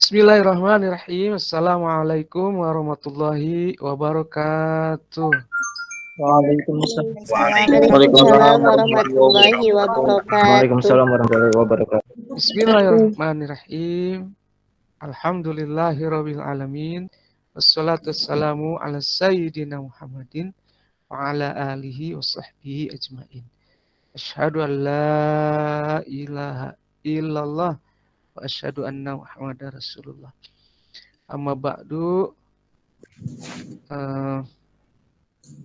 Bismillahirrahmanirrahim. Assalamualaikum warahmatullahi wabarakatuh. Waalaikumsalam. Waalaikumsalam warahmatullahi wabarakatuh. Waalaikumsalam warahmatullahi wabarakatuh. Bismillahirrahmanirrahim. Alhamdulillahirabbil alamin. Wassalatu wassalamu ala sayyidina Muhammadin wa ala alihi wa sahbihi ajmain. Asyhadu an la ilaha illallah wa asyhadu anna Muhammadar Rasulullah. Amma ba'du,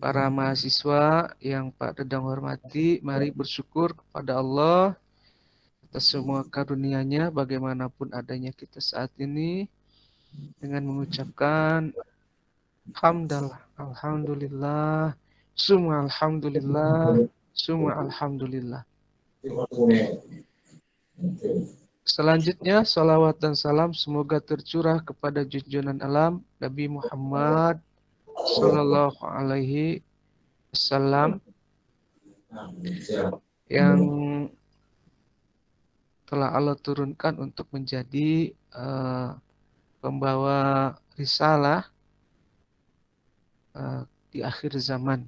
para mahasiswa yang Pak Dedang hormati, mari bersyukur kepada Allah atas semua karunia-Nya bagaimanapun adanya kita saat ini dengan mengucapkan hamdalah, alhamdulillah, summa alhamdulillah, summa alhamdulillah. Selanjutnya, salawat dan salam semoga tercurah kepada junjungan alam Nabi Muhammad Sallallahu Alaihi Wasallam yang telah Allah turunkan untuk menjadi pembawa risalah di akhir zaman.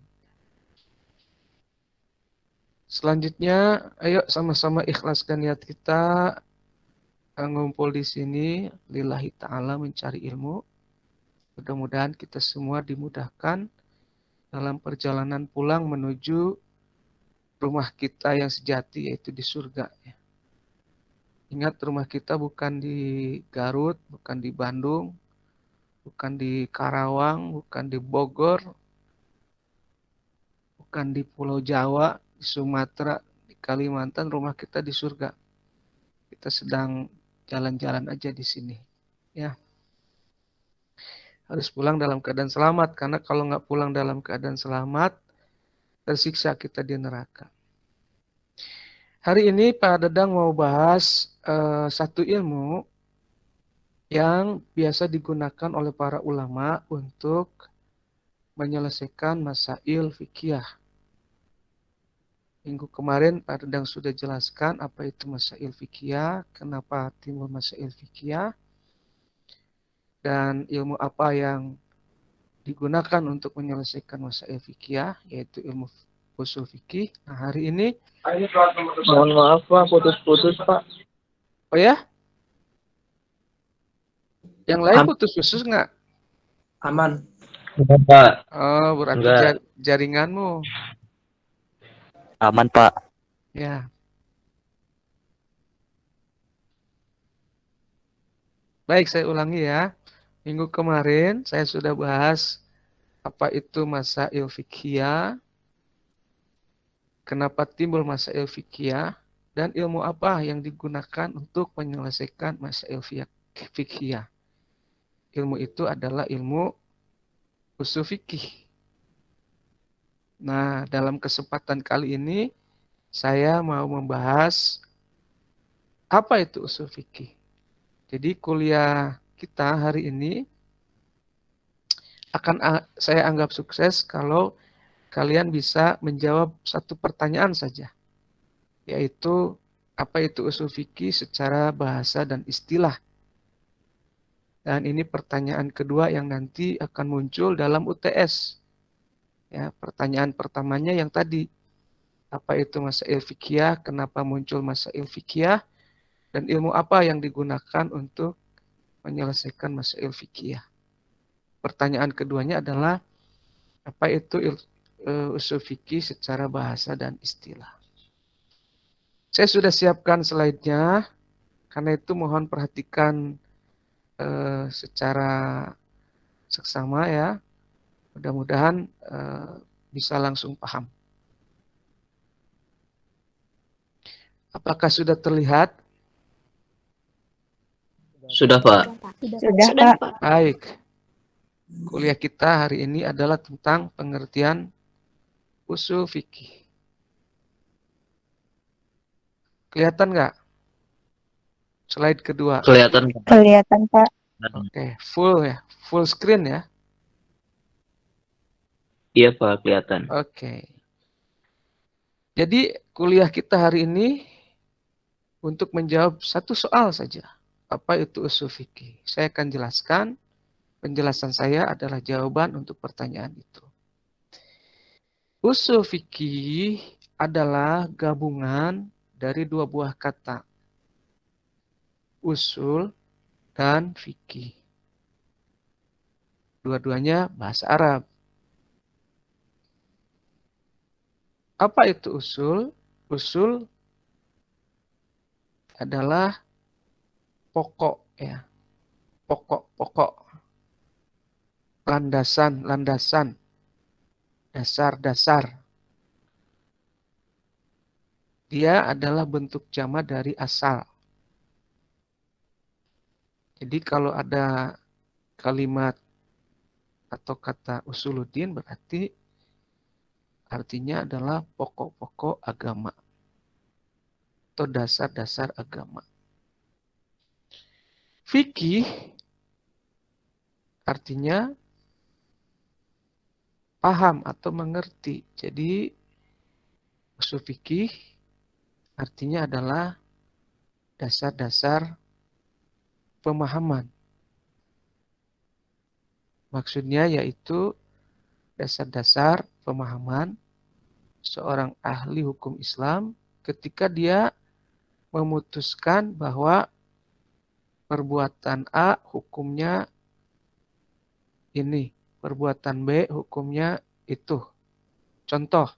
Selanjutnya, ayo sama-sama ikhlaskan niat kita ngumpul di sini lillahi ta'ala mencari ilmu. Mudah-mudahan kita semua dimudahkan dalam perjalanan pulang menuju rumah kita yang sejati, yaitu di surga. Ingat, rumah kita bukan di Garut, bukan di Bandung, bukan di Karawang, bukan di Bogor, bukan di Pulau Jawa, di Sumatera, di Kalimantan. Rumah kita di surga. Kita sedang jalan-jalan aja di sini, ya. Harus pulang dalam keadaan selamat, karena kalau nggak pulang dalam keadaan selamat, tersiksa kita di neraka. Hari ini Pak Dedang mau bahas satu ilmu yang biasa digunakan oleh para ulama untuk menyelesaikan masail fikih. Minggu kemarin Pak Dedang sudah jelaskan apa itu masail fikih, kenapa timbul masail fikih, dan ilmu apa yang digunakan untuk menyelesaikan masail fikih, yaitu ilmu usul fikih. Nah, hari ini Mohon maaf Pak, putus-putus Pak. oh ya? Yang lain putus-putus nggak? Aman. Enggak Pak. Oh, berarti jaringanmu. Aman, Pak. Ya. Baik, saya ulangi ya. Minggu kemarin saya sudah bahas apa itu masail fikih, kenapa timbul masail fikih, dan ilmu apa yang digunakan untuk menyelesaikan masail fikih. Ilmu itu adalah ilmu usul fikih. Nah, dalam kesempatan kali ini saya mau membahas apa itu usul fikih. Jadi kuliah kita hari ini akan saya anggap sukses kalau kalian bisa menjawab satu pertanyaan saja, yaitu apa itu usul fikih secara bahasa dan istilah. Dan ini pertanyaan kedua yang nanti akan muncul dalam UTS. Ya, pertanyaan pertamanya yang tadi, apa itu masail fikih, kenapa muncul masail fikih, dan ilmu apa yang digunakan untuk menyelesaikan masail fikih. Pertanyaan keduanya adalah apa itu usul fikih secara bahasa dan istilah. Saya sudah siapkan slide-nya, karena itu mohon perhatikan secara seksama ya. Mudah-mudahan bisa langsung paham. Apakah sudah terlihat? Sudah Pak. Sudah, Pak. Baik. Kuliah kita hari ini adalah tentang pengertian usul fikih. Kelihatan nggak? Slide kedua. Kelihatan. Kelihatan, Pak. Oke, full ya, full screen ya. Iya Pak, kelihatan. Oke. Jadi kuliah kita hari ini untuk menjawab satu soal saja. apa itu usul fikih. Saya akan jelaskan. Penjelasan saya adalah jawaban untuk pertanyaan itu. Usul fikih adalah gabungan dari dua buah kata, usul dan fikih. Dua-duanya bahasa Arab. Apa itu usul? Usul adalah pokok, ya, pokok-pokok, landasan-landasan, dasar-dasar. Dia adalah bentuk jamak dari asal. Jadi kalau ada kalimat atau kata usuluddin berarti artinya adalah pokok-pokok agama atau dasar-dasar agama. Fikih artinya paham atau mengerti. Jadi usul fikih artinya adalah dasar-dasar pemahaman. Maksudnya yaitu dasar-dasar pemahaman seorang ahli hukum Islam ketika dia memutuskan bahwa perbuatan A hukumnya ini, perbuatan B hukumnya itu. Contoh,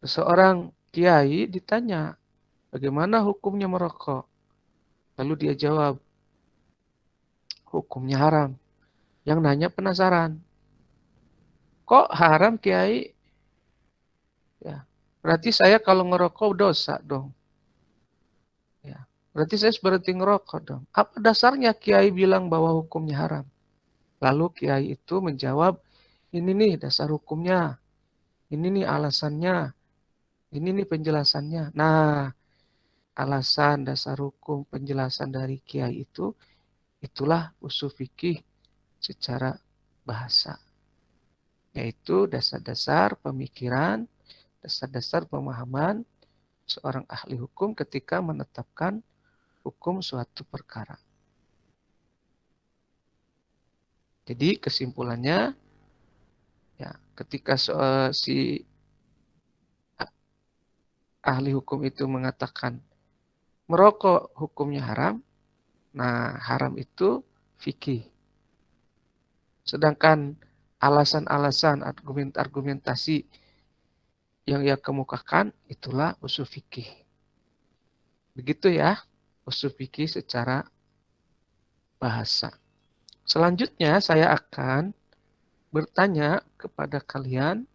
seorang kiai ditanya, bagaimana hukumnya merokok? Lalu dia jawab, hukumnya haram. Yang nanya penasaran, kok haram kiai? Ya, berarti saya kalau ngerokok dosa dong. Ya, berarti saya berhenti ngerokok dong. Apa dasarnya kiai bilang bahwa hukumnya haram? Lalu kiai itu menjawab, ini nih dasar hukumnya, ini nih alasannya, ini nih penjelasannya. Nah, alasan, dasar hukum, penjelasan dari kiai itu, itulah usul fikih secara bahasa. Yaitu dasar-dasar pemikiran, dasar-dasar pemahaman seorang ahli hukum ketika menetapkan hukum suatu perkara. Jadi kesimpulannya, ya, ketika si ahli hukum itu mengatakan merokok hukumnya haram, nah haram itu fikih. Sedangkan alasan-alasan, argumentasi yang ia kemukakan itulah usul fikih. Begitu ya, usul fikih secara bahasa. Selanjutnya saya akan bertanya kepada kalian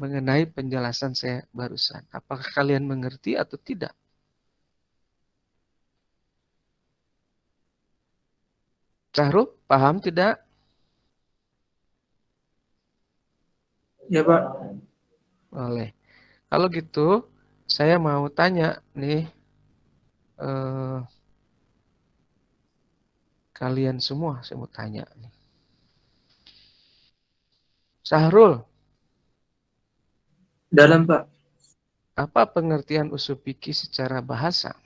mengenai penjelasan saya barusan. Apakah kalian mengerti atau tidak? Syahrul, paham tidak? Ya, Pak. Boleh. Kalau gitu, saya mau tanya nih kalian semua, saya mau tanya nih. Syahrul, Dalam, Pak. apa pengertian usul fikih secara bahasa?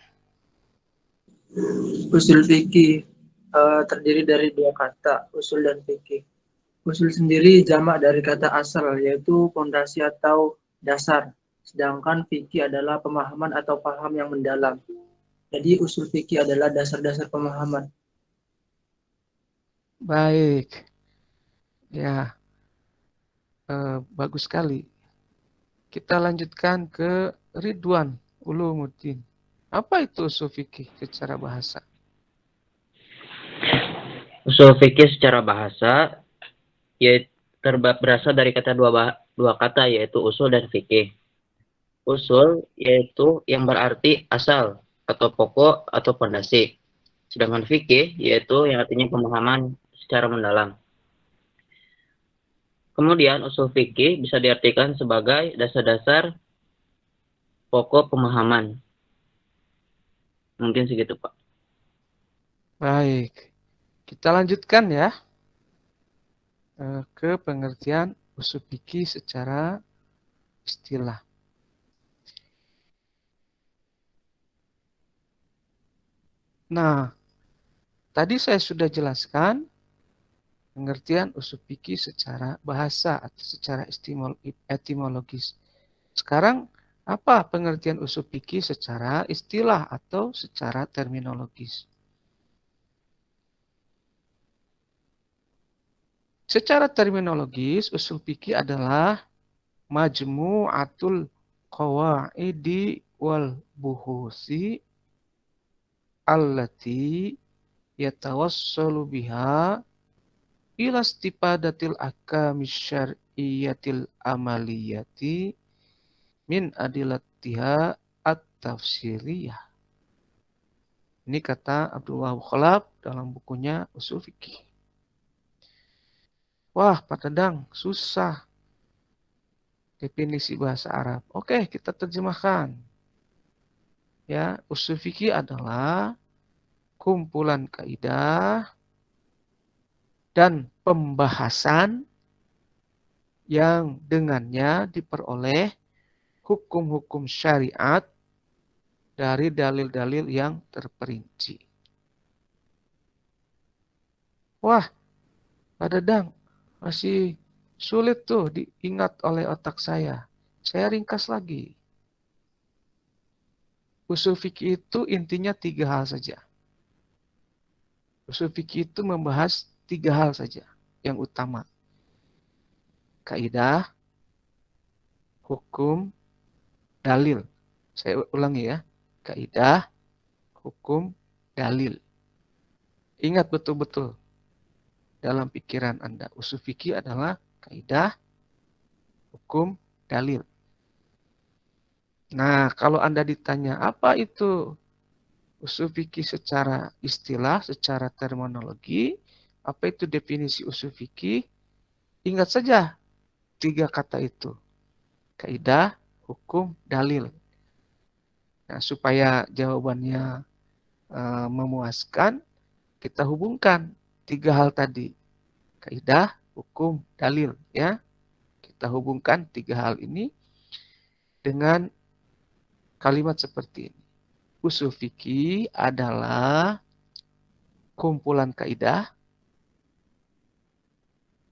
Usul fikih terdiri dari dua kata, usul dan fikih. Usul sendiri jamak dari kata asal, yaitu fondasi atau dasar. Sedangkan fikih adalah pemahaman atau paham yang mendalam. Jadi usul fikih adalah dasar-dasar pemahaman. Baik, ya, bagus sekali. Kita lanjutkan ke Ridwan Ulumuddin. Apa itu usul fikih secara bahasa? Usul fikih secara bahasa yaitu berasal dari kata dua kata, yaitu usul dan fikih. Usul yaitu yang berarti asal atau pokok atau fondasi. Sedangkan fikih yaitu yang artinya pemahaman secara mendalam. Kemudian usul fikih bisa diartikan sebagai dasar-dasar pokok pemahaman. Mungkin segitu, Pak. Baik, kita lanjutkan ya ke pengertian usul fikih secara istilah. Nah, tadi saya sudah jelaskan pengertian usul fikih secara bahasa atau secara etimologis. Sekarang, apa pengertian usul fikih secara istilah atau secara terminologis? Secara terminologis, usul fikih adalah majmu'atul qawaidi wal buhusi allati yatawassalu biha ila istifadatil ahkami syar'iyyatil amaliyati min adilatiha at-tafsiriyah. Ini kata Abdullah Khalaf dalam bukunya Usul Fikih. Wah, Pak Dadang, susah definisi bahasa Arab. Oke, kita terjemahkan. Ya, usul fikih adalah kumpulan kaidah dan pembahasan yang dengannya diperoleh hukum-hukum syariat dari dalil-dalil yang terperinci. Wah, Pak Dadang, masih sulit tuh diingat oleh otak saya. Saya ringkas lagi. Usul fikih itu intinya 3 hal saja. Usul fikih itu membahas 3 hal saja yang utama. Kaidah, hukum, dalil. Saya ulangi ya. Kaidah, hukum, dalil. Ingat betul-betul dalam pikiran Anda. Usul fikih adalah kaidah, hukum, dalil. Nah, kalau Anda ditanya apa itu usul fikih secara istilah, secara terminologi, apa itu definisi usul fikih? Ingat saja 3 kata itu. Kaidah, hukum, dalil. Nah, supaya jawabannya memuaskan, kita hubungkan 3 hal tadi. Kaidah, hukum, dalil. Ya, kita hubungkan 3 hal ini dengan kalimat seperti ini. Usul fikih adalah kumpulan kaidah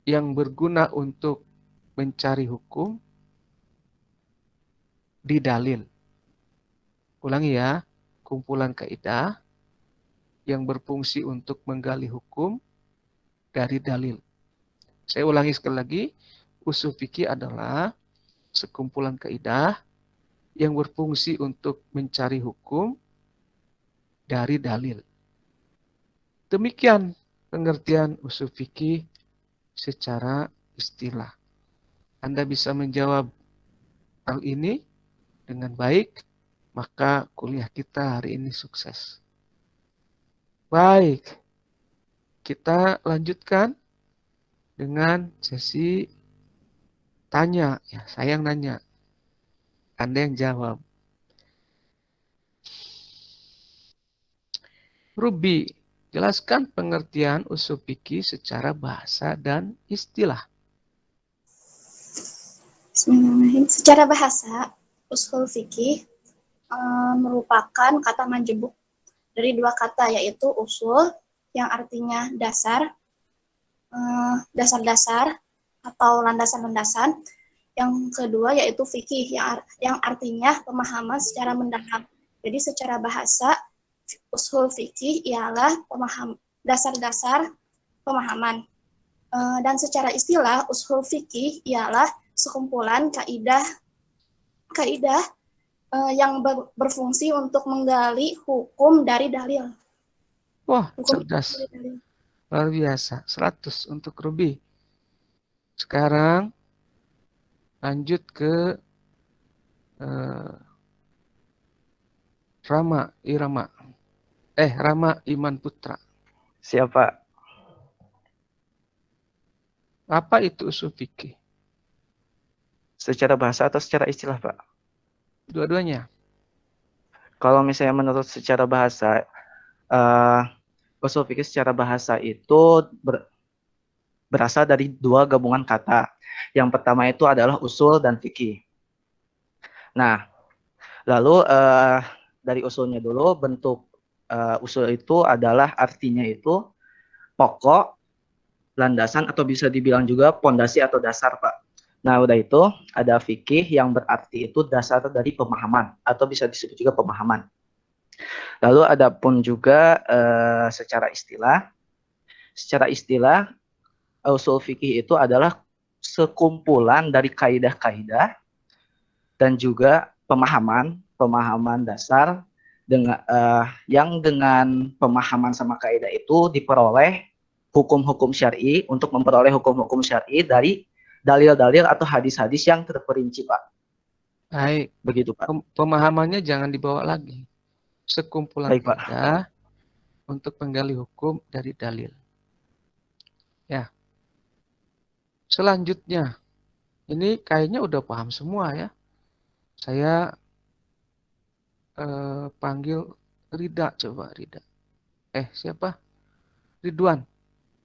yang berguna untuk mencari hukum di dalil. Ulangi ya, kumpulan kaidah yang berfungsi untuk menggali hukum dari dalil. Saya ulangi sekali lagi, usul fikih adalah sekumpulan kaidah yang berfungsi untuk mencari hukum dari dalil. Demikian pengertian usul fikih secara istilah. Anda bisa menjawab hal ini dengan baik, maka kuliah kita hari ini sukses. Baik, kita lanjutkan dengan sesi tanya. Ya, saya yang nanya, Anda yang jawab. Ruby, jelaskan pengertian usul fikih secara bahasa dan istilah. Bismillahirrahmanirrahim. Secara bahasa, usul fikih merupakan kata majemuk dari 2 kata, yaitu usul yang artinya dasar, dasar-dasar atau landasan-landasan. Yang kedua yaitu fikih yang artinya pemahaman secara mendalam. Jadi secara bahasa, usul fikih ialah dasar-dasar pemahaman. Dan secara istilah, usul fikih ialah sekumpulan kaidah yang berfungsi untuk menggali hukum dari dalil. Wah, cerdas. Luar biasa. 100 untuk Ruby. Sekarang lanjut ke Rama Iman Putra. Siapa? Apa itu usul fikih? Secara bahasa atau secara istilah, Pak? Dua-duanya. Kalau misalnya menurut secara bahasa, usul fikih secara bahasa itu berasal dari 2 gabungan kata. Yang pertama itu adalah usul dan fikih. Nah, lalu dari usulnya dulu bentuk usul itu adalah artinya itu pokok, landasan, atau bisa dibilang juga pondasi atau dasar, Pak. Nah, udah itu ada fikih yang berarti itu dasar dari pemahaman atau bisa disebut juga pemahaman. Lalu ada pun juga secara istilah. Secara istilah, usul fikih itu adalah sekumpulan dari kaidah-kaidah dan juga pemahaman dasar yang dengan pemahaman sama kaidah itu diperoleh hukum-hukum syar'i untuk memperoleh hukum-hukum syar'i dari dalil-dalil atau hadis-hadis yang terperinci, Pak. Baik, Begitu, Pak. pemahamannya jangan dibawa lagi. Sekumpulan Baik, Pak. kaidah untuk menggali hukum dari dalil. Ya. Selanjutnya, ini kayaknya udah paham semua ya. Saya panggil Rida, coba Rida. Siapa? Ridwan.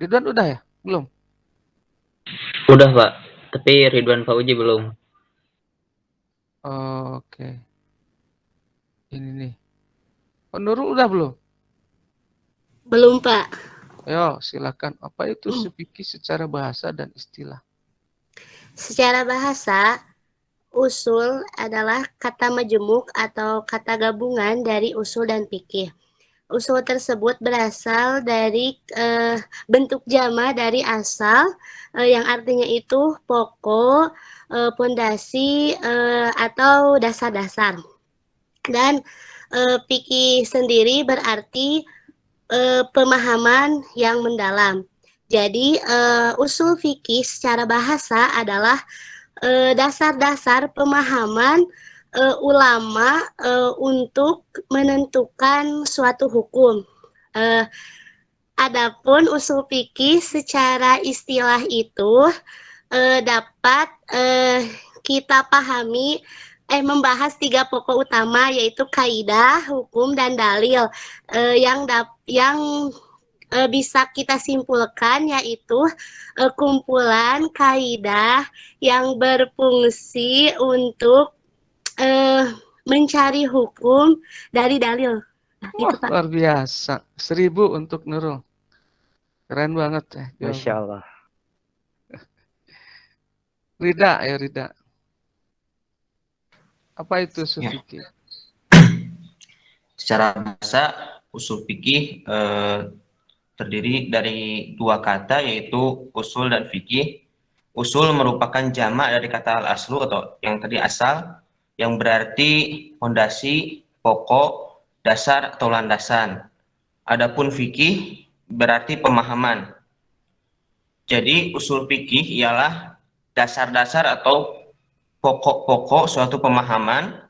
Ridwan udah ya? Belum? Udah, Pak. Tapi Ridwan Fauji belum. Oke. Ini nih. Nurul udah belum? Belum, Pak. Ayo, silakan. Apa itu fikih secara bahasa dan istilah? Secara bahasa, usul adalah kata majemuk atau kata gabungan dari usul dan fikih. Usul tersebut berasal dari bentuk jama dari asal yang artinya itu pokok, pondasi atau dasar-dasar. Dan fikih sendiri berarti pemahaman yang mendalam. Jadi usul fikih secara bahasa adalah dasar-dasar pemahaman ulama untuk menentukan suatu hukum. Adapun usul fikih secara istilah itu dapat kita pahami membahas 3 pokok utama, yaitu kaidah, hukum, dan dalil yang bisa kita simpulkan yaitu kumpulan kaidah yang berfungsi untuk mencari hukum dari dalil. Nah, Wah, gitu, Pak. luar biasa. 1000 untuk Nurul. Keren banget ya. Masya Allah. Rida, ayo Rida. Apa itu usul fikih? Secara bahasa, usul fikih terdiri dari 2 kata, yaitu usul dan fikih. Usul merupakan jamak dari kata al-aslu atau yang tadi asal, yang berarti fondasi, pokok, dasar atau landasan. Adapun fikih berarti pemahaman. Jadi usul fikih ialah dasar-dasar atau pokok-pokok suatu pemahaman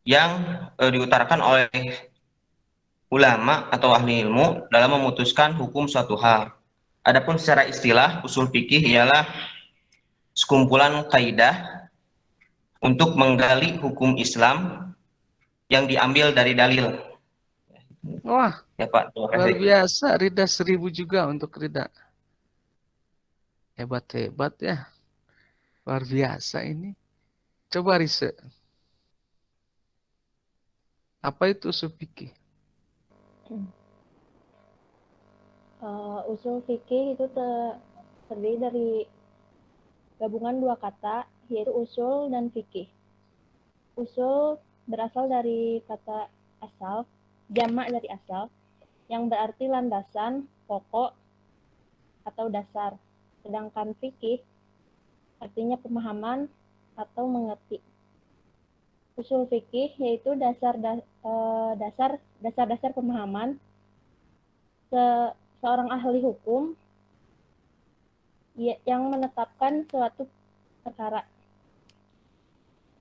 yang diutarakan oleh ulama atau ahli ilmu dalam memutuskan hukum suatu hal. Adapun secara istilah, usul fikih ialah sekumpulan kaidah untuk menggali hukum Islam yang diambil dari dalil. Wah, Ya, Pak. luar biasa. Rida 1000 juga untuk Rida. Hebat-hebat ya. Luar biasa ini. Coba riset. Apa itu usul fikih? Usul fikih itu terdiri dari gabungan 2 kata, yaitu usul dan fikih. Usul berasal dari kata asal, jamak dari asal, yang berarti landasan, pokok, atau dasar. Sedangkan fikih artinya pemahaman atau mengerti. Usul fikih yaitu dasar-dasar pemahaman seorang ahli hukum yang menetapkan suatu perkara.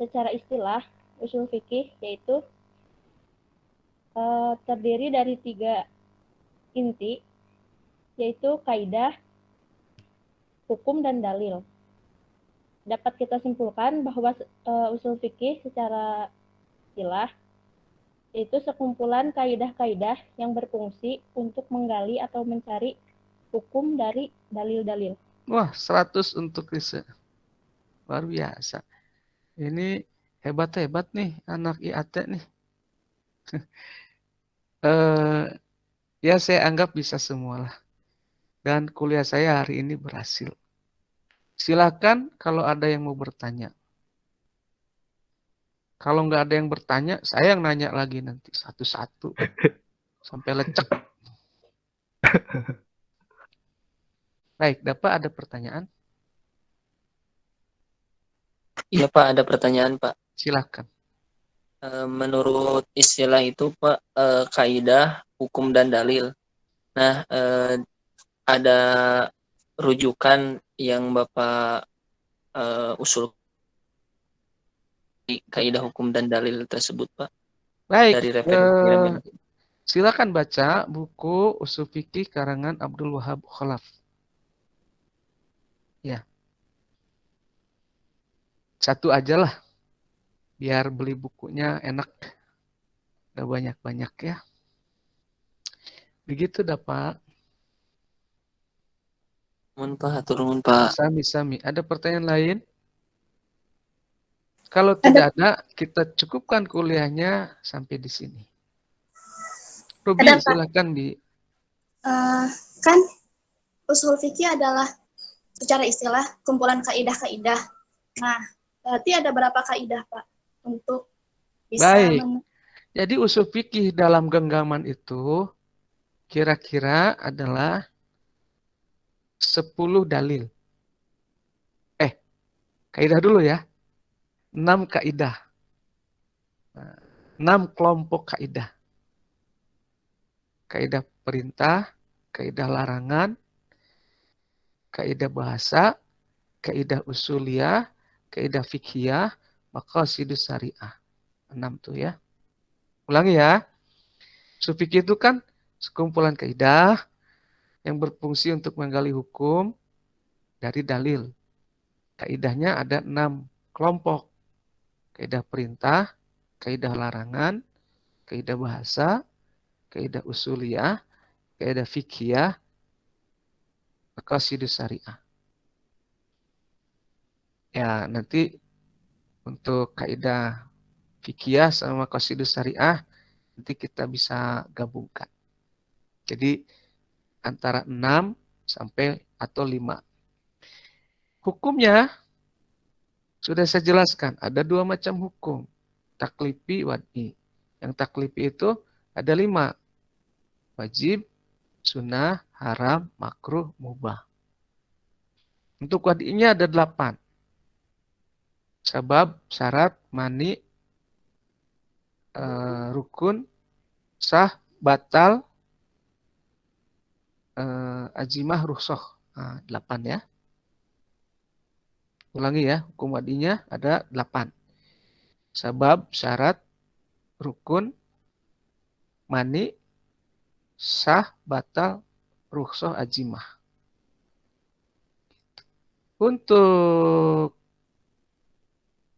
Secara istilah, usul fikih yaitu terdiri dari 3 inti, yaitu kaidah, hukum, dan dalil. Dapat kita simpulkan bahwa usul fikih secara istilah yaitu sekumpulan kaidah-kaidah yang berfungsi untuk menggali atau mencari hukum dari dalil-dalil. Wah, 100 untuk riset. Luar biasa. Ini hebat-hebat nih anak IAT nih. Ya saya anggap bisa semualah. Dan kuliah saya hari ini berhasil. Silakan kalau ada yang mau bertanya. Kalau nggak ada yang bertanya, saya yang nanya lagi nanti satu-satu sampai lecek. Baik, dapat ada pertanyaan? Iya Pak, ada pertanyaan Pak. Silakan. Menurut istilah itu Pak, kaidah, hukum dan dalil. Nah, ada rujukan yang Bapak usul kaidah, hukum dan dalil tersebut Pak Baik, dari referensi. silakan baca buku Ushul Fikih karangan Abdul Wahab Khalaf. Ya. Satu aja lah. Biar beli bukunya enak. Gak banyak-banyak ya. Begitu dah Pak. Turun Pak. Sami-sami. Ada pertanyaan lain? Kalau tidak ada, kita cukupkan kuliahnya sampai di sini. Ruby, silakan Bi. Kan usul fikih adalah secara istilah kumpulan kaidah-kaidah. Nah, berarti ada berapa kaidah Pak untuk bisa Jadi usul fikih dalam genggaman itu kira-kira adalah 10 dalil. Kaidah dulu ya. 6 kaidah. 6 kelompok kaidah. Kaidah perintah, kaidah larangan, kaidah bahasa, kaidah usuliyah, kaidah fikhiyah, maqasidus syariah. 6 tuh ya. Ulangi ya. Usul fikih itu kan sekumpulan kaidah yang berfungsi untuk menggali hukum dari dalil. Kaidahnya ada 6 kelompok. Kaidah perintah, kaidah larangan, kaidah bahasa, kaidah usuliyah, kaidah fikhiyah, maqasidus syariah. Ya, nanti untuk kaidah fikhiyah sama maqasidus syariah nanti kita bisa gabungkan. Jadi antara 6 sampai atau 5. Hukumnya sudah saya jelaskan, ada 2 macam hukum. Taklifi, wad'i. Yang taklifi itu ada 5. Wajib, sunnah, haram, makruh, mubah. Untuk wad'inya ada 8. Sabab, syarat, mani, rukun, sah, batal, azimah, rukhsah. 8 ya. Ulangi ya, hukum wad'inya ada 8. Sabab, syarat, rukun, mani, sah, batal, rukhsah, azimah. Untuk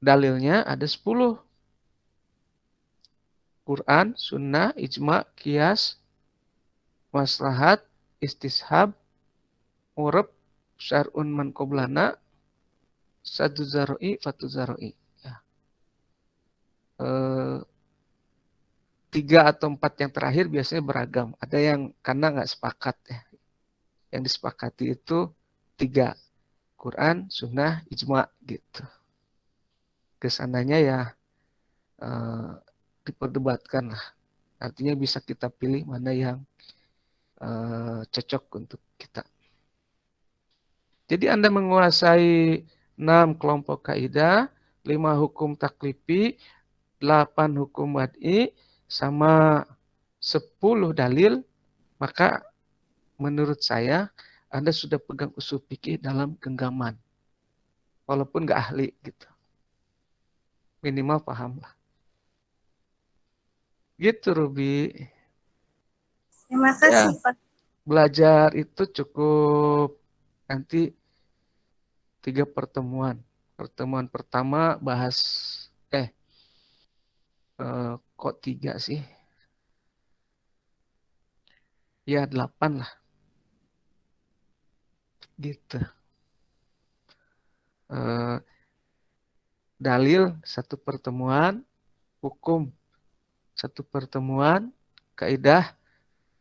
dalilnya ada 10. Quran, sunnah, ijma, qiyas, maslahat, istishab, urab, syar'un man qoblana, satu zaroi, fatu zaroi. Ya. 3 atau 4 yang terakhir biasanya beragam. Ada yang karena nggak sepakat ya. Yang disepakati itu 3. Quran, sunnah, ijma gitu. Kesananya ya diperdebatkan lah. Artinya bisa kita pilih mana yang cocok untuk kita. Jadi Anda menguasai 6 kelompok kaidah, 5 hukum taklifi, 8 hukum wad'i, sama 10 dalil, maka menurut saya Anda sudah pegang usul fikih dalam genggaman. Walaupun nggak ahli gitu. Minimal paham lah. Gitu Ruby. Terima kasih Pak. Belajar itu cukup nanti 3 pertemuan. Pertemuan pertama bahas kok 3 sih? Ya 8 lah. Gitu. Dalil 1 pertemuan, hukum 1 pertemuan, kaidah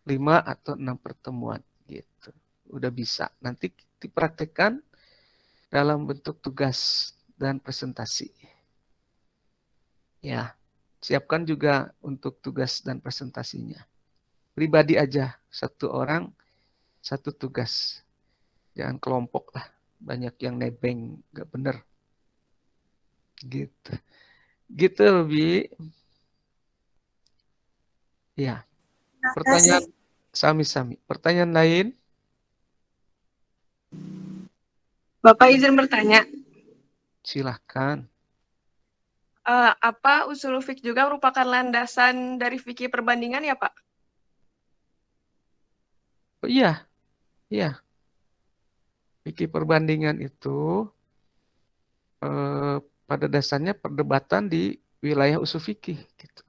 5 atau 6 pertemuan gitu. Udah bisa. Nanti dipraktekkan dalam bentuk tugas dan presentasi. Ya, siapkan juga untuk tugas dan presentasinya. Pribadi aja, satu orang, satu tugas. Jangan kelompok lah, banyak yang nebeng, gak bener. Gitu. Gitu, Bi. Ya. Pertanyaan sami-sami. Pertanyaan lain? Bapak izin bertanya, Silahkan. apa usul fik juga merupakan landasan dari fikih perbandingan ya, Pak? Oh, iya, iya. Fikih perbandingan itu pada dasarnya perdebatan di wilayah usul fikih. Gitu.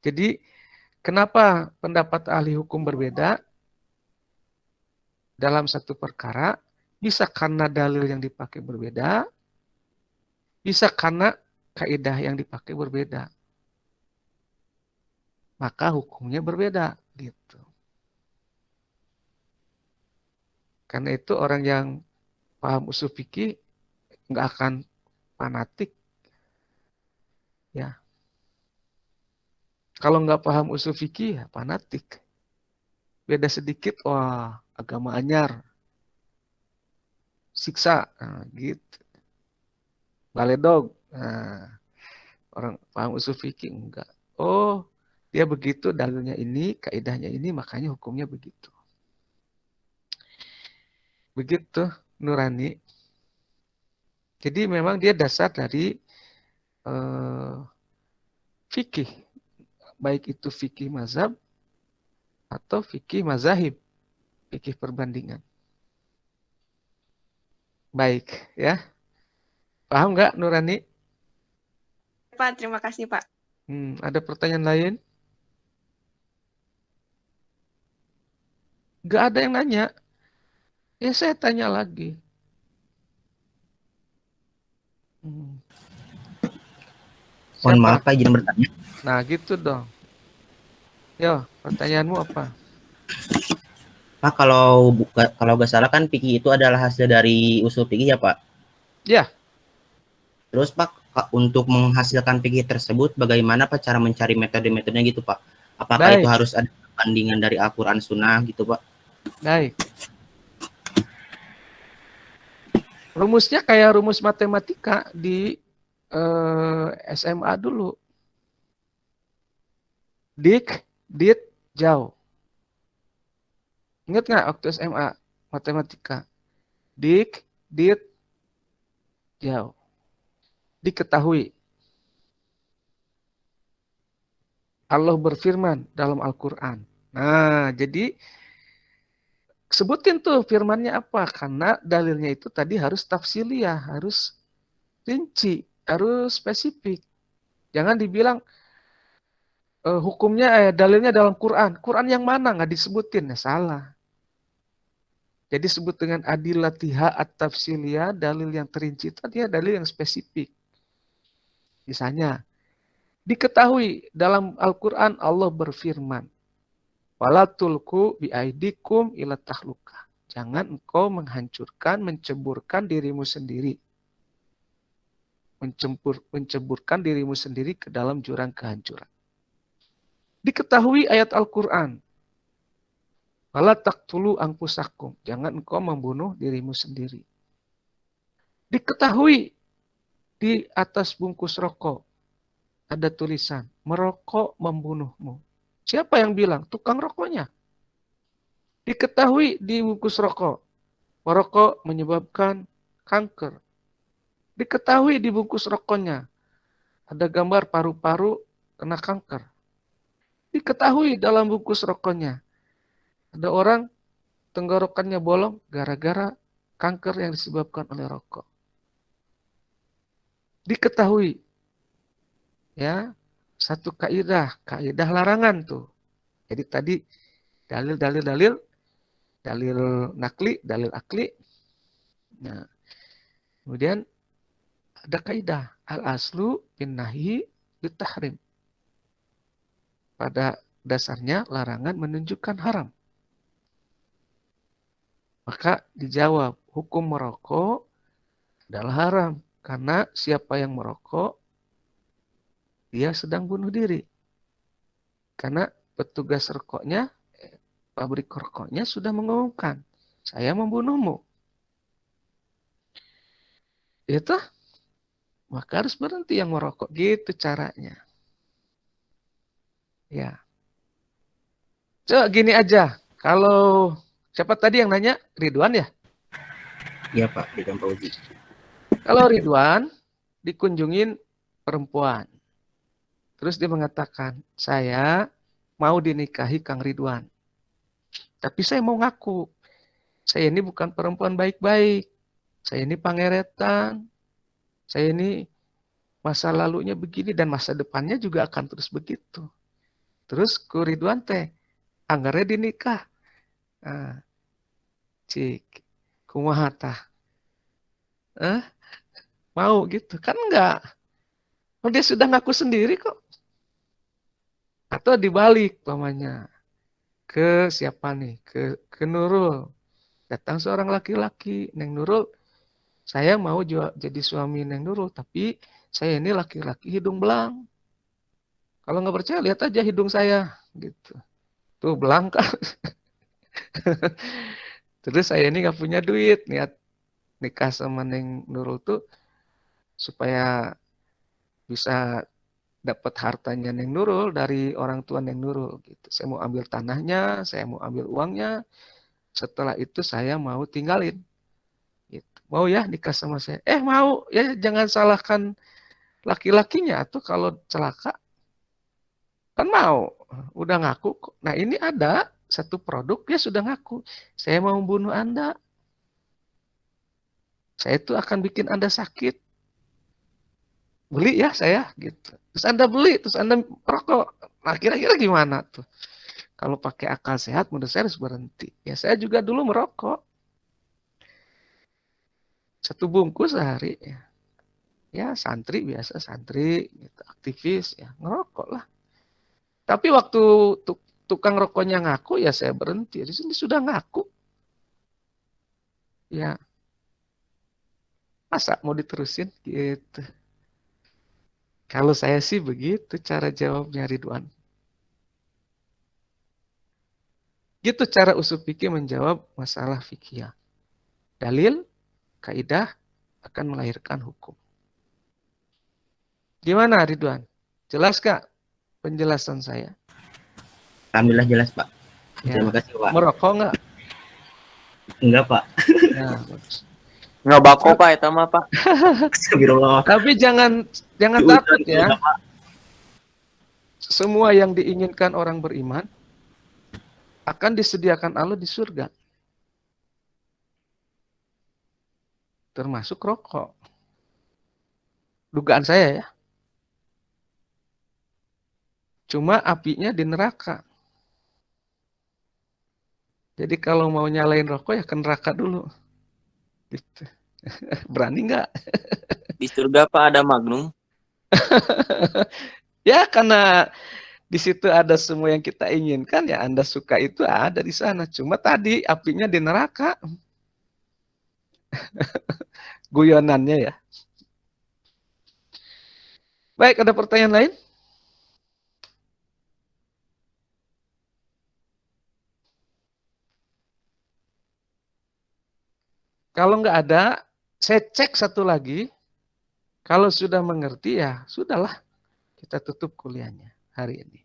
Jadi, kenapa pendapat ahli hukum berbeda dalam satu perkara? Bisa karena dalil yang dipakai berbeda, bisa karena kaidah yang dipakai berbeda. Maka hukumnya berbeda. Gitu. Karena itu orang yang paham usul fikih nggak akan fanatik. Ya. Kalau nggak paham usul fikih, ya fanatik. Beda sedikit, wah agama anyar. Siksa, nah, gitu. Baledog, nah, orang paham usul fikih enggak. Oh, dia begitu, dalilnya ini, kaidahnya ini, makanya hukumnya begitu. Begitu, Nurani. Jadi memang dia dasar dari fikih. Baik itu fikih mazhab atau fikih mazahib. Fikih perbandingan. Baik, ya. Paham nggak, Nurani? Pak, terima kasih, Pak. Ada pertanyaan lain? Nggak ada yang nanya. Ya saya tanya lagi. Mohon maaf Pak, izin bertanya. Nah gitu dong. Yo, pertanyaanmu apa? Pak, kalau nggak salah kan fikih itu adalah hasil dari usul fikih ya Pak? Ya. Terus Pak, untuk menghasilkan fikih tersebut, bagaimana Pak cara mencari metode-metodenya gitu Pak? Apakah itu harus ada perbandingan dari Al-Quran Sunnah gitu Pak? Baik. Rumusnya kayak rumus matematika di SMA dulu. Dik, dit, jauh. Ingat nggak waktu SMA matematika? Dik, dit, jauh. Diketahui. Allah berfirman dalam Al-Quran. Nah, jadi sebutin tuh firmannya apa. Karena dalilnya itu tadi harus tafsiliyah, harus rinci, harus spesifik. Jangan dibilang hukumnya dalilnya dalam Quran. Quran yang mana nggak disebutin? Ya salah. Jadi sebut dengan adillatiha at-tafsiliyah, dalil yang terinci itu dia dalil yang spesifik. Misalnya, diketahui dalam Al-Quran Allah berfirman, wala tulku biaidikum ila tahluka. Jangan engkau menghancurkan, menceburkan dirimu sendiri. Menceburkan dirimu sendiri ke dalam jurang kehancuran. Diketahui ayat Al-Quran. Wala taqtulu anfusakum. Jangan engkau membunuh dirimu sendiri. Diketahui di atas bungkus rokok ada tulisan, merokok membunuhmu. Siapa yang bilang? Tukang rokoknya. Diketahui di bungkus rokok, merokok menyebabkan kanker. Diketahui di bungkus rokoknya, ada gambar paru-paru kena kanker. Diketahui dalam bungkus rokoknya, ada orang tenggorokannya bolong gara-gara kanker yang disebabkan oleh rokok. Diketahui, ya, satu kaidah larangan tuh. Jadi tadi dalil nakli, dalil akli. Nah, kemudian ada kaidah al-aslu bin nahi bitahrim. pada dasarnya larangan menunjukkan haram. Maka dijawab, hukum merokok adalah haram. Karena siapa yang merokok, dia sedang bunuh diri. Karena petugas rokoknya, pabrik rokoknya sudah mengumumkan, saya membunuhmu. Itu, maka harus berhenti yang merokok. Gitu caranya. Ya. Coba gini aja, kalau siapa tadi yang nanya? Ridwan ya? Iya Pak, Ridwan Fauzi. Kalau Ridwan dikunjungin perempuan. Terus dia mengatakan, saya mau dinikahi Kang Ridwan. Tapi saya mau ngaku, saya ini bukan perempuan baik-baik. Saya ini pangeretan. Saya ini masa lalunya begini dan masa depannya juga akan terus begitu. Terus ku Ridwan teh, anggarnya dinikah. Nah, cik, kumaha tah? Mau gitu? Kan enggak. Oh, dia sudah ngaku sendiri kok. Atau dibalik pamannya. Ke siapa nih? Ke Nurul. Datang seorang laki-laki, Neng Nurul, saya mau jadi suami Neng Nurul, tapi saya ini laki-laki hidung belang. Kalau nggak percaya, lihat aja hidung saya. Gitu. Tuh, belang kan. Terus saya ini nggak punya duit. Niat nikah sama Neng Nurul tuh supaya bisa dapat hartanya Neng Nurul dari orang tua Neng Nurul. Gitu. Saya mau ambil tanahnya, saya mau ambil uangnya. Setelah itu saya mau tinggalin. Gitu. Mau ya nikah sama saya? Mau. Ya jangan salahkan laki-lakinya. Atau kalau celaka, kan mau. Udah ngaku kok. Nah ini ada satu produk, dia sudah ngaku. Saya mau bunuh Anda. Saya itu akan bikin Anda sakit. Beli ya saya. Gitu. Terus Anda beli, terus Anda rokok. Nah kira-kira gimana tuh? Kalau pakai akal sehat, menurut saya harus berhenti. Ya saya juga dulu merokok. 1 bungkus sehari. Ya santri biasa, santri, gitu, aktivis, ya ngerokok lah. Tapi waktu tukang rokoknya ngaku, ya saya berhenti. Di sini sudah ngaku. Ya, masa mau diterusin gitu. Kalau saya sih begitu cara jawabnya Ridwan. Gitu cara usul fikih menjawab masalah fikih. Dalil, kaidah akan melahirkan hukum. Gimana Ridwan? Jelas Kak penjelasan saya? Alhamdulillah jelas Pak. Ya. Terima kasih Pak. Merokok nggak? Enggak Pak. Nah, bagus. Nggak bako Pak, itu mah Pak. Astagfirullah. Tapi jangan takut ya. Semua yang diinginkan orang beriman akan disediakan Allah di surga. Termasuk rokok. Dugaan saya ya. Cuma apinya di neraka. Jadi kalau mau nyalain rokok ya ke neraka dulu. Gitu. Berani nggak? Di surga Pak ada Magnum. Ya karena di situ ada semua yang kita inginkan, ya Anda suka itu ada di sana. Cuma tadi apinya di neraka. Guyonannya ya. Baik, ada pertanyaan lain? Kalau nggak ada, saya cek satu lagi. Kalau sudah mengerti ya sudahlah. Kita tutup kuliahnya hari ini.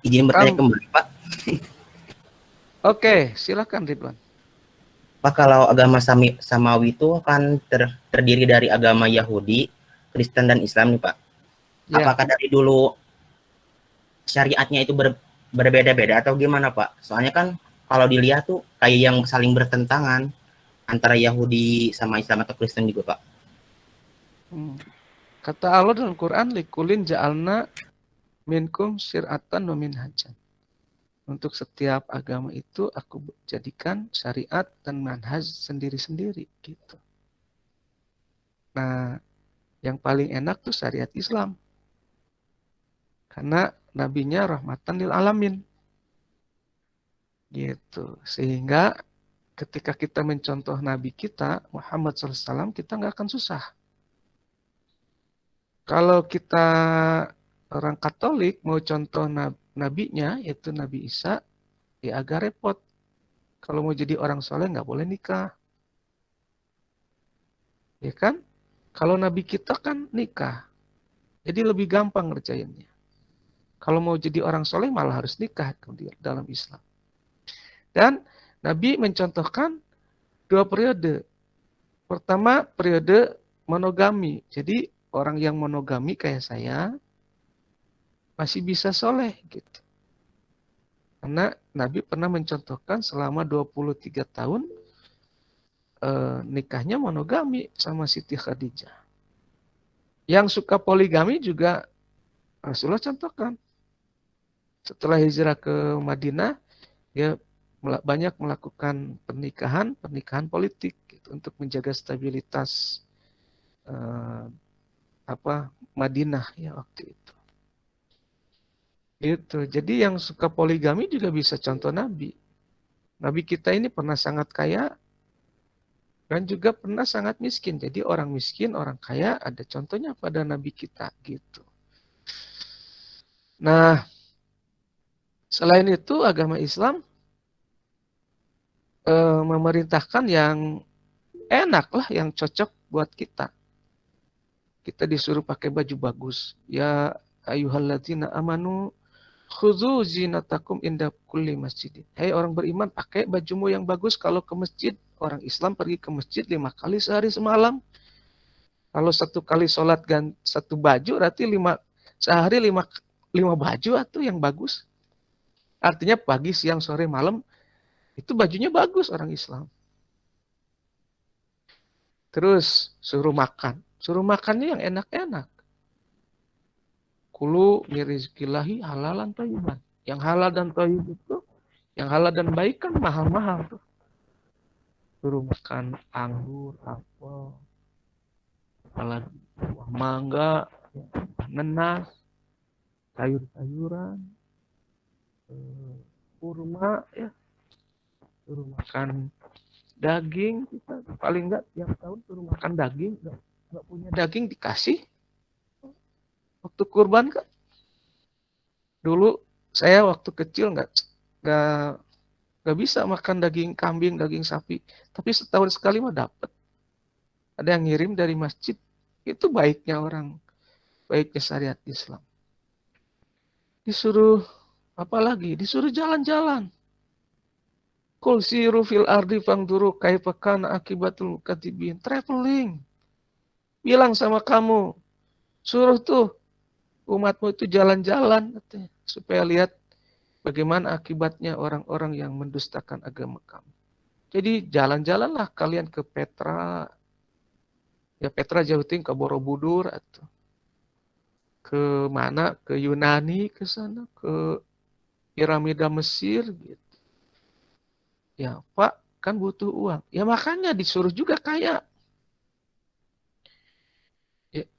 Izin bertanya kembali Pak. Oke, silakan Ridwan. Pak, kalau agama Samawi itu kan terdiri dari agama Yahudi, Kristen, dan Islam nih Pak. Ya. Apakah dari dulu syariatnya itu berbeda-beda atau gimana Pak? Soalnya kan kalau dilihat tuh kayak yang saling bertentangan antara Yahudi sama Islam atau Kristen juga Pak. Kata Allah dalam Quran, likulin ja'alna minkum syir'atan wa minhajan. Untuk setiap agama itu aku jadikan syariat dan manhaj sendiri-sendiri gitu. Nah, yang paling enak tuh syariat Islam. Karena nabinya rahmatan lil alamin. Gitu. Sehingga ketika kita mencontoh nabi kita, Muhammad SAW, kita nggak akan susah. Kalau kita orang Katolik mau contoh nabinya, yaitu Nabi Isa, ya agak repot. Kalau mau jadi orang soleh nggak boleh nikah. Ya kan? Kalau nabi kita kan nikah. Jadi lebih gampang ngerjainnya. Kalau mau jadi orang soleh malah harus nikah dalam Islam. Dan Nabi mencontohkan 2 periode. Pertama, periode monogami. Jadi orang yang monogami kayak saya masih bisa soleh gitu. Karena Nabi pernah mencontohkan selama 23 tahun nikahnya monogami sama Siti Khadijah. Yang suka poligami juga Rasulullah contohkan. Setelah hijrah ke Madinah, dia banyak melakukan pernikahan politik gitu, untuk menjaga stabilitas Madinah ya waktu itu. Gitu. Jadi yang suka poligami juga bisa contoh Nabi. Nabi kita ini pernah sangat kaya dan juga pernah sangat miskin. Jadi orang miskin, orang kaya ada contohnya pada Nabi kita gitu. Nah, selain itu agama Islam memerintahkan yang enak lah, yang cocok buat kita. Kita disuruh pakai baju bagus. Ya ayyuhalladzina amanu khudzu zinatakum inda kulli masjidin. Hei orang beriman, pakai bajumu yang bagus kalau ke masjid. Orang Islam pergi ke masjid 5 kali sehari semalam. Kalau 1 kali sholat satu baju, berarti sehari 5 baju atau yang bagus. Artinya pagi, siang, sore, malam itu bajunya bagus orang Islam. Terus suruh makan. Suruh makannya yang enak-enak. Kulu mirizkillahi halalan thayyiban. Yang halal dan thayyib itu, yang halal dan baik kan mahal-mahal tuh. Suruh makan anggur, apel, apalagi buah mangga, nanas, sayur-sayuran, kurma, ya. Suruh makan daging, kita paling enggak tiap tahun suruh makan daging, enggak punya daging dikasih. Waktu kurban kan, dulu saya waktu kecil nggak bisa makan daging kambing, daging sapi, tapi setahun sekali mah dapat. Ada yang ngirim dari masjid. Itu baiknya syariat Islam. Disuruh apa lagi? Disuruh jalan-jalan. Qul siru fil ardi fangduru kaifa kana akibatul mukadzibin. Traveling. Bilang sama kamu, suruh tuh umatmu itu jalan-jalan supaya lihat bagaimana akibatnya orang-orang yang mendustakan agama kamu. Jadi jalan-jalanlah kalian ke Petra, ya Petra Jawa Timur, ke Borobudur atau ke mana, ke Yunani, ke sana, ke piramida Mesir gitu. Ya Pak, kan butuh uang. Ya makanya disuruh juga kaya.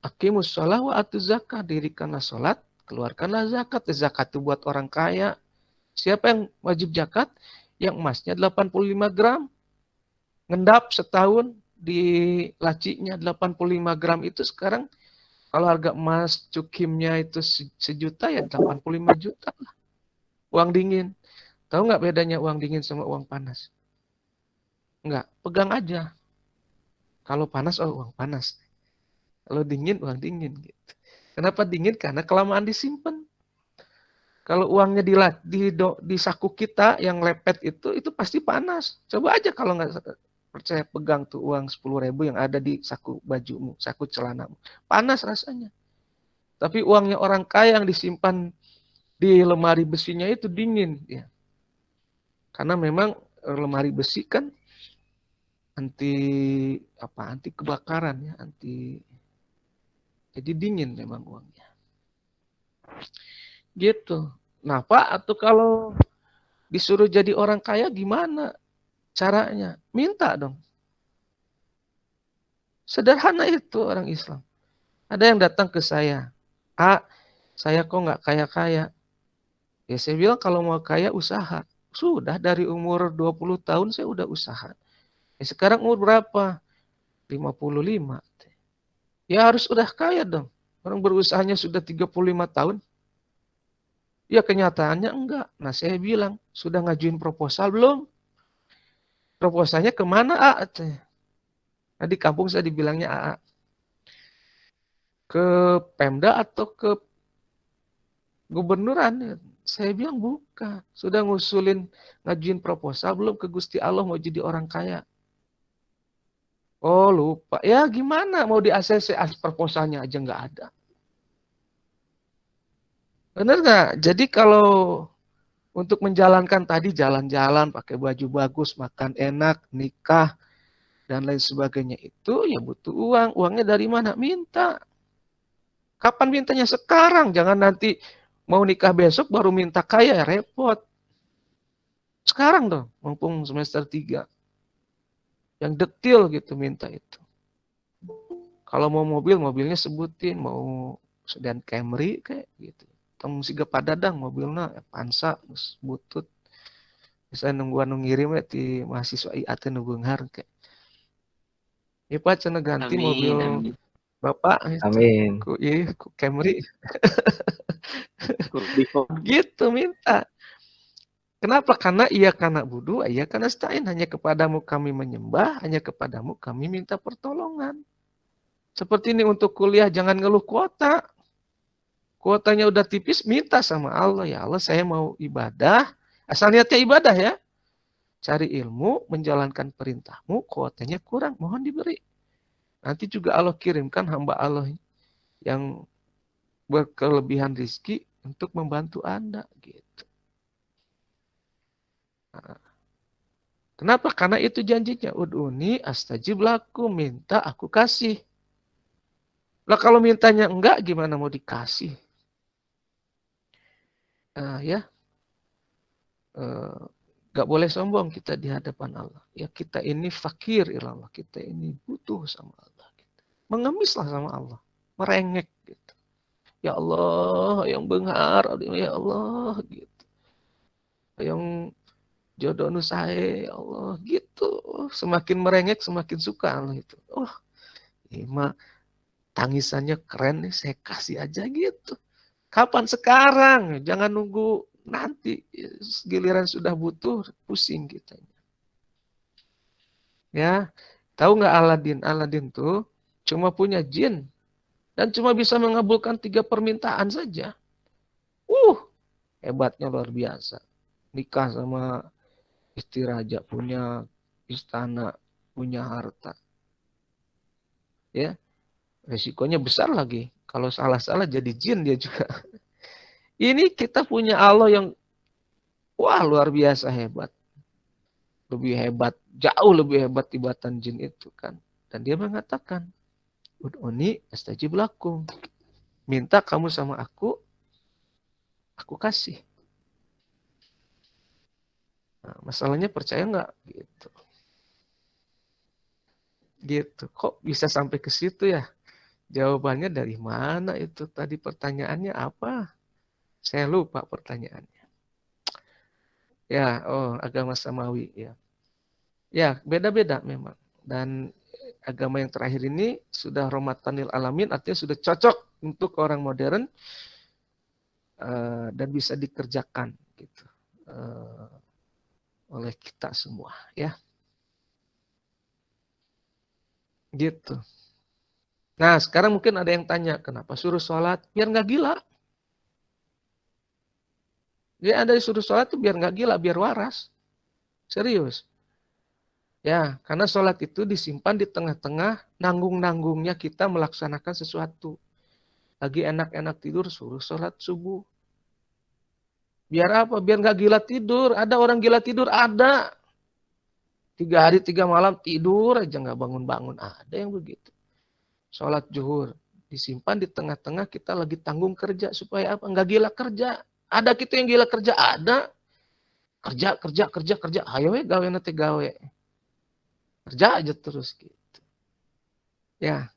Aqimus shalah wa atuz zakah, dirikanlah salat, keluarkanlah zakat. Zakat itu buat orang kaya. Siapa yang wajib zakat? Yang emasnya 85 gram. Ngendap setahun di lacinya 85 gram itu sekarang kalau harga emas cukimnya itu 1 juta ya 85 juta lah. Uang dingin. Tahu nggak bedanya uang dingin sama uang panas? Enggak, pegang aja. Kalau panas, uang panas. Kalau dingin, uang dingin gitu. Kenapa dingin? Karena kelamaan disimpan. Kalau uangnya di saku kita yang lepet itu pasti panas. Coba aja kalau nggak percaya pegang tuh uang 10.000 yang ada di saku bajumu, saku celanamu. Panas rasanya. Tapi uangnya orang kaya yang disimpan di lemari besinya itu dingin. Ya. Karena memang lemari besi kan anti kebakaran ya, jadi dingin memang uangnya. Gitu. Nah Pak, atau kalau Disuruh jadi orang kaya gimana caranya? Minta dong. Sederhana itu orang Islam. Ada yang datang ke saya, saya kok nggak kaya-kaya. Ya saya bilang kalau mau kaya usaha. Sudah dari umur 20 tahun saya udah usaha. Ya sekarang umur berapa? 55. Ya harus udah kaya dong. Orang berusahanya sudah 35 tahun. Ya kenyataannya enggak. Nah saya bilang, sudah ngajuin proposal belum? Proposalnya kemana Nah di kampung saya dibilangnya AA. Ke Pemda atau ke gubernuran? Saya bilang bukan. Sudah ngusulin ngajuin proposal belum ke Gusti Allah mau jadi orang kaya? Oh lupa. Ya gimana mau di ACC proposalnya aja nggak ada. Bener nggak? Jadi kalau untuk menjalankan tadi jalan-jalan, pakai baju bagus, makan enak, nikah, dan lain sebagainya itu ya butuh uang. Uangnya dari mana? Minta. Kapan mintanya? Sekarang. Jangan nanti mau nikah besok baru minta kaya, repot. Sekarang dong, mumpung semester 3. Yang detil gitu minta itu. Kalau mau mobil, mobilnya sebutin. Mau sedan Camry kayak gitu. Tong siga padadang mobilnya Pansa butut. Bisa nungguan ngirim ti mahasiswa IA teh nu beunghar kayak. Ya Pak cenah ganti Amin, mobil amin. Bapak itu. Amin. Ku Camry. Kurdi-kurdi. Gitu minta. Kenapa? Karena iya karena budu, iya karena stain. Hanya kepadamu kami menyembah, hanya kepadamu kami minta pertolongan. Seperti ini untuk kuliah jangan ngeluh kuota. Kuotanya udah tipis, minta sama Allah. Ya Allah saya mau ibadah. Asal niatnya ibadah ya. Cari ilmu, menjalankan perintahmu, kuotanya kurang, mohon diberi. Nanti juga Allah kirimkan hamba Allah yang berkelebihan rizki untuk membantu Anda. Gitu. Nah, kenapa? Karena itu janjinya. Ud'uni astajib lakum, minta aku kasih. Lah kalau mintanya enggak, gimana mau dikasih? Gak boleh sombong kita di hadapan Allah. Ya kita ini fakir ilallah, kita ini butuh sama Allah. Gitu. Mengemislah sama Allah, merengek gitu. Ya Allah, yang benghar, ya Allah gitu. Yang jodoh nu sae, ya Allah gitu. Semakin merengek semakin suka Allah itu. Oh, ini mah tangisannya keren nih, saya kasih aja gitu. Kapan? Sekarang, jangan nunggu nanti. Giliran sudah butuh, pusing kita. Ya, tahu nggak Aladin? Aladin tuh cuma punya jin dan cuma bisa mengabulkan 3 permintaan saja. Hebatnya luar biasa. Nikah sama istri raja, punya istana, punya harta. Ya, resikonya besar lagi. Kalau salah-salah jadi jin dia juga. Ini kita punya Allah yang wah luar biasa hebat. Lebih hebat, jauh lebih hebat tibatan jin itu kan. Dan dia mengatakan, Ud'uni astajib lakum. Minta kamu sama aku kasih. Nah, masalahnya percaya nggak? Gitu. Gitu. Kok bisa sampai ke situ ya? Jawabannya dari mana itu tadi pertanyaannya apa? Saya lupa pertanyaannya. Ya, agama samawi ya. Ya, beda-beda memang. Dan agama yang terakhir ini sudah rahmatanil alamin, artinya sudah cocok untuk orang modern dan bisa dikerjakan gitu oleh kita semua ya. Gitu. Nah, sekarang mungkin ada yang tanya, kenapa suruh sholat? Biar nggak gila. Dia ada disuruh sholat tuh biar nggak gila, biar waras. Serius. Ya, karena sholat itu disimpan di tengah-tengah nanggung-nanggungnya kita melaksanakan sesuatu. Lagi enak-enak tidur, suruh sholat subuh. Biar apa? Biar nggak gila tidur. Ada orang gila tidur, ada. 3 hari 3 malam tidur aja nggak bangun-bangun. Ada yang begitu. Sholat zuhur disimpan di tengah-tengah kita lagi tanggung kerja supaya apa? Nggak gila kerja. Ada kita yang gila kerja, ada. Kerja. Ayo we gawe nanti gawe. Kerja aja terus gitu. Ya.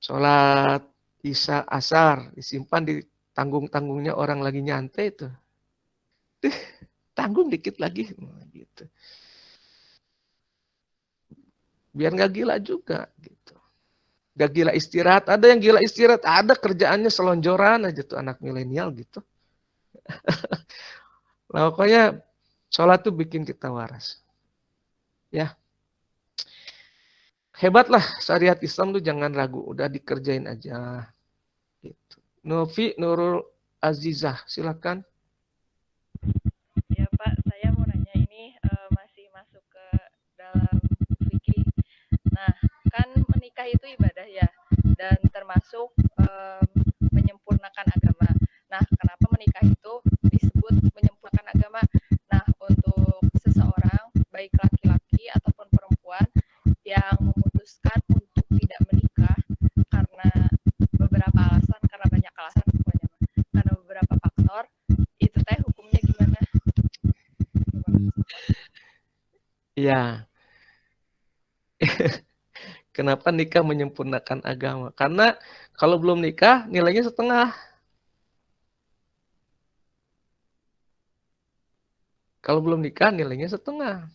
Sholat Isya asar disimpan di tanggung-tanggungnya orang lagi nyantai itu. Tanggung dikit lagi gitu. Biar nggak gila juga gitu. Gak gila istirahat, ada yang gila istirahat, ada kerjaannya selonjoran aja tuh anak milenial gitu. Nah, pokoknya sholat tuh bikin kita waras. Ya. Hebatlah syariat Islam tuh jangan ragu, udah dikerjain aja. Gitu. Novi Nurul Azizah, silakan. Ya Pak, saya mau nanya ini masih masuk ke dalam fikih. Nah, kan menikah itu ibadah ya, dan termasuk menyempurnakan agama. Nah, kenapa menikah itu disebut menyempurnakan agama? Nah, untuk seseorang, baik laki-laki ataupun perempuan yang memutuskan untuk tidak menikah karena beberapa alasan, karena banyak alasan pokoknya, karena beberapa faktor, itu teh hukumnya gimana? Ya. Kenapa nikah menyempurnakan agama? Karena kalau belum nikah nilainya setengah. Kalau belum nikah nilainya setengah.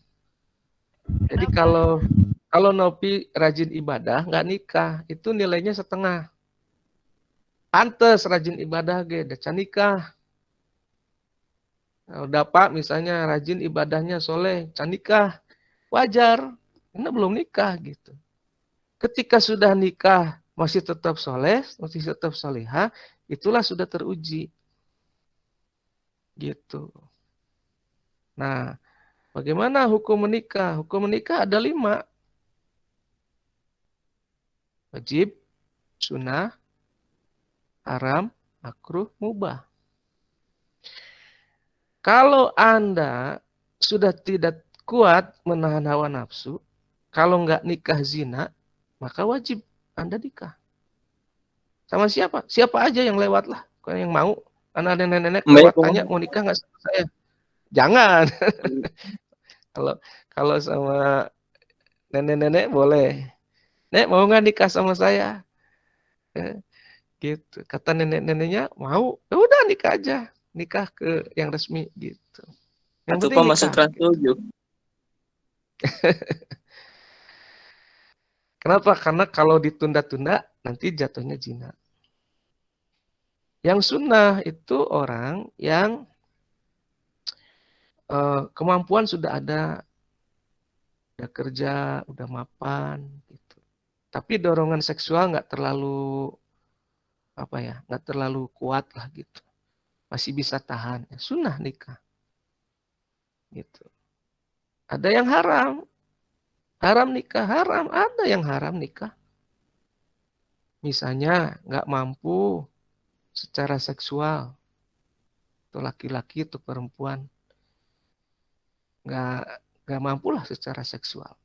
Jadi kalau Nopi rajin ibadah nggak nikah itu nilainya setengah. Pantes rajin ibadah ge, dacan nikah. Kalau dapat misalnya rajin ibadahnya soleh, can nikah, wajar. Karena belum nikah gitu. Ketika sudah nikah masih tetap soleh, masih tetap solehah, itulah sudah teruji. Gitu. Nah, bagaimana hukum menikah? Hukum menikah ada 5. Wajib, sunnah, haram, makruh, mubah. Kalau Anda sudah tidak kuat menahan hawa nafsu, kalau nggak nikah zina, maka wajib Anda nikah. Sama siapa? Siapa aja yang lewat lah. Kalau yang mau, karena ada nenek-nenek lewat tanya mau nikah nggak sama saya. Jangan. Kalau sama nenek-nenek boleh. Nek mau nggak nikah sama saya? Gitu. Kata nenek-neneknya mau. Ya udah nikah aja. Nikah ke yang resmi gitu. Yang Atau penting nikah. masuk Trans 7. Kenapa? Karena kalau ditunda-tunda nanti jatuhnya zina. Yang sunnah itu orang yang kemampuan sudah ada kerja, udah mapan, gitu. Tapi dorongan seksual nggak terlalu nggak terlalu kuat lah gitu. Masih bisa tahan. Sunnah nikah. Gitu. Ada yang haram nikah, haram. Ada yang haram nikah. Misalnya nggak mampu secara seksual, itu laki-laki, itu perempuan. Nggak mampu lah secara seksual.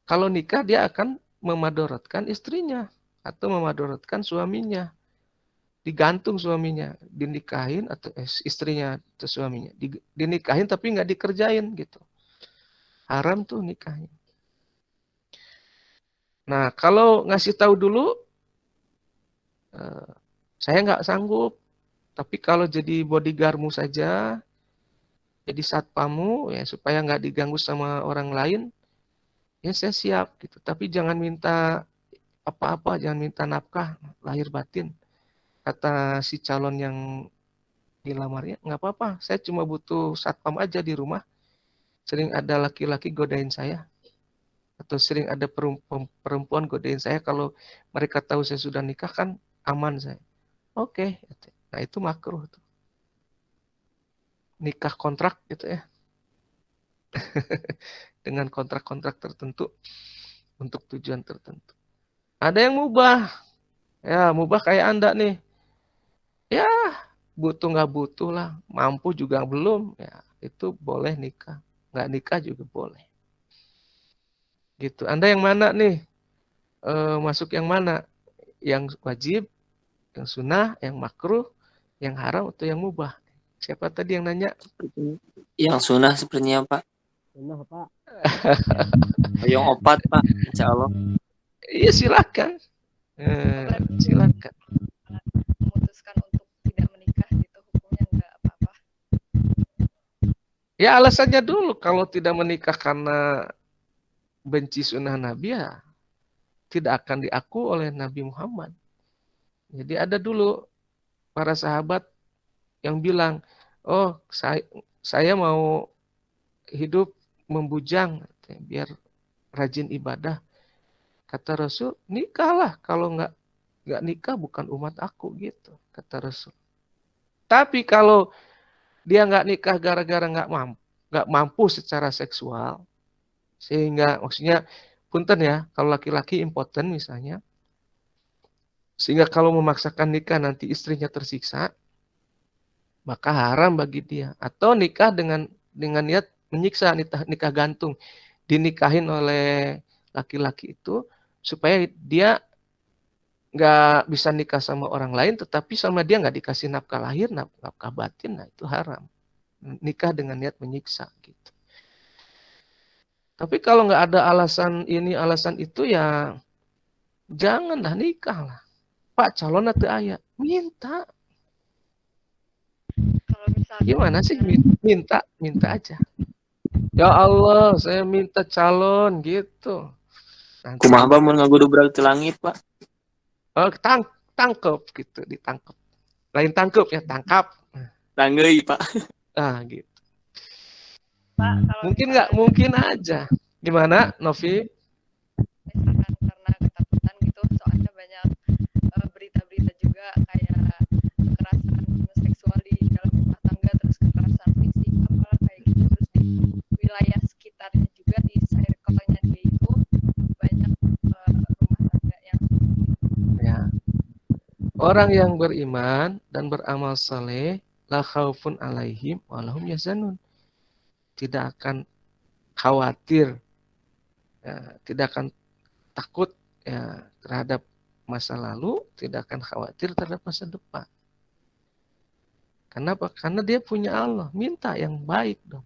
Kalau nikah dia akan memadorotkan istrinya atau memadorotkan suaminya. Digantung suaminya, dinikahin atau istrinya atau suaminya. Dinikahin tapi nggak dikerjain gitu. Haram tuh nikahnya. Nah kalau ngasih tahu dulu, saya nggak sanggup. Tapi kalau jadi bodyguardmu saja, jadi satpamu ya supaya nggak diganggu sama orang lain, ya saya siap gitu. Tapi jangan minta apa-apa, jangan minta nafkah lahir batin. Kata si calon yang dilamarnya, nggak apa-apa, saya cuma butuh satpam aja di rumah. Sering ada laki-laki godain saya, atau sering ada perempuan godain saya. Kalau mereka tahu saya sudah nikah kan aman saya. Oke. Nah itu makruh tuh. Nikah kontrak gitu ya. Dengan kontrak-kontrak tertentu untuk tujuan tertentu. Ada yang mubah. Ya, mubah kayak Anda nih. Ya, butuh nggak butuh lah. Mampu juga belum. Ya, itu boleh nikah. Nggak nikah juga boleh. Gitu. Anda yang mana nih? Masuk yang mana? Yang wajib, yang sunnah, yang makruh, yang haram, atau yang mubah? Siapa tadi yang nanya? Yang sunnah sepertinya Pak. Sunnah Pak. Yang opat Pak, insya Allah. Iya silakan. Silakan. Memutuskan untuk tidak menikah gitu, hukumnya nggak apa-apa. Ya alasannya dulu, kalau tidak menikah karena benci sunnah Nabi ya tidak akan diaku oleh Nabi Muhammad. Jadi ada dulu para sahabat yang bilang, oh saya mau hidup membujang biar rajin ibadah. Kata Rasul, nikahlah, kalau nggak nikah bukan umat aku gitu, kata Rasul. Tapi kalau dia nggak nikah gara-gara nggak mampu secara seksual, sehingga maksudnya punten ya, kalau laki-laki impoten misalnya, sehingga kalau memaksakan nikah nanti istrinya tersiksa, maka haram bagi dia. Atau nikah dengan niat menyiksa, nikah gantung, dinikahin oleh laki-laki itu supaya dia nggak bisa nikah sama orang lain, tetapi sama dia nggak dikasih nafkah lahir, nafkah batin, nah itu haram. Nikah dengan niat menyiksa gitu. Tapi kalau nggak ada alasan ini, alasan itu ya janganlah nikah lah. Pak calon atau ayah minta. Gimana sih minta aja. Ya Allah, saya minta calon gitu. Kumaha Pak mun ngagudubrak ti langit Pak? Oh, tangkep gitu, ditangkep. Lain tangkep ya, tangkap. Tanggeuy Pak. Ah gitu. Pak, kalau mungkin nggak mungkin aja. Gimana, Novi? misalkan karena ketakutan gitu, soalnya banyak berita-berita juga kayak kekerasan seksual di dalam rumah tangga, terus kekerasan fisik apalah kayak gitu, terus di wilayah sekitarnya juga di circle-nya dia itu banyak rumah tangga yang ya. Orang yang beriman dan beramal saleh la khaufun alaihim wa lahum yahzanun. Tidak akan khawatir, ya, tidak akan takut ya terhadap masa lalu, tidak akan khawatir terhadap masa depan. Kenapa? Karena dia punya Allah. Minta yang baik dong.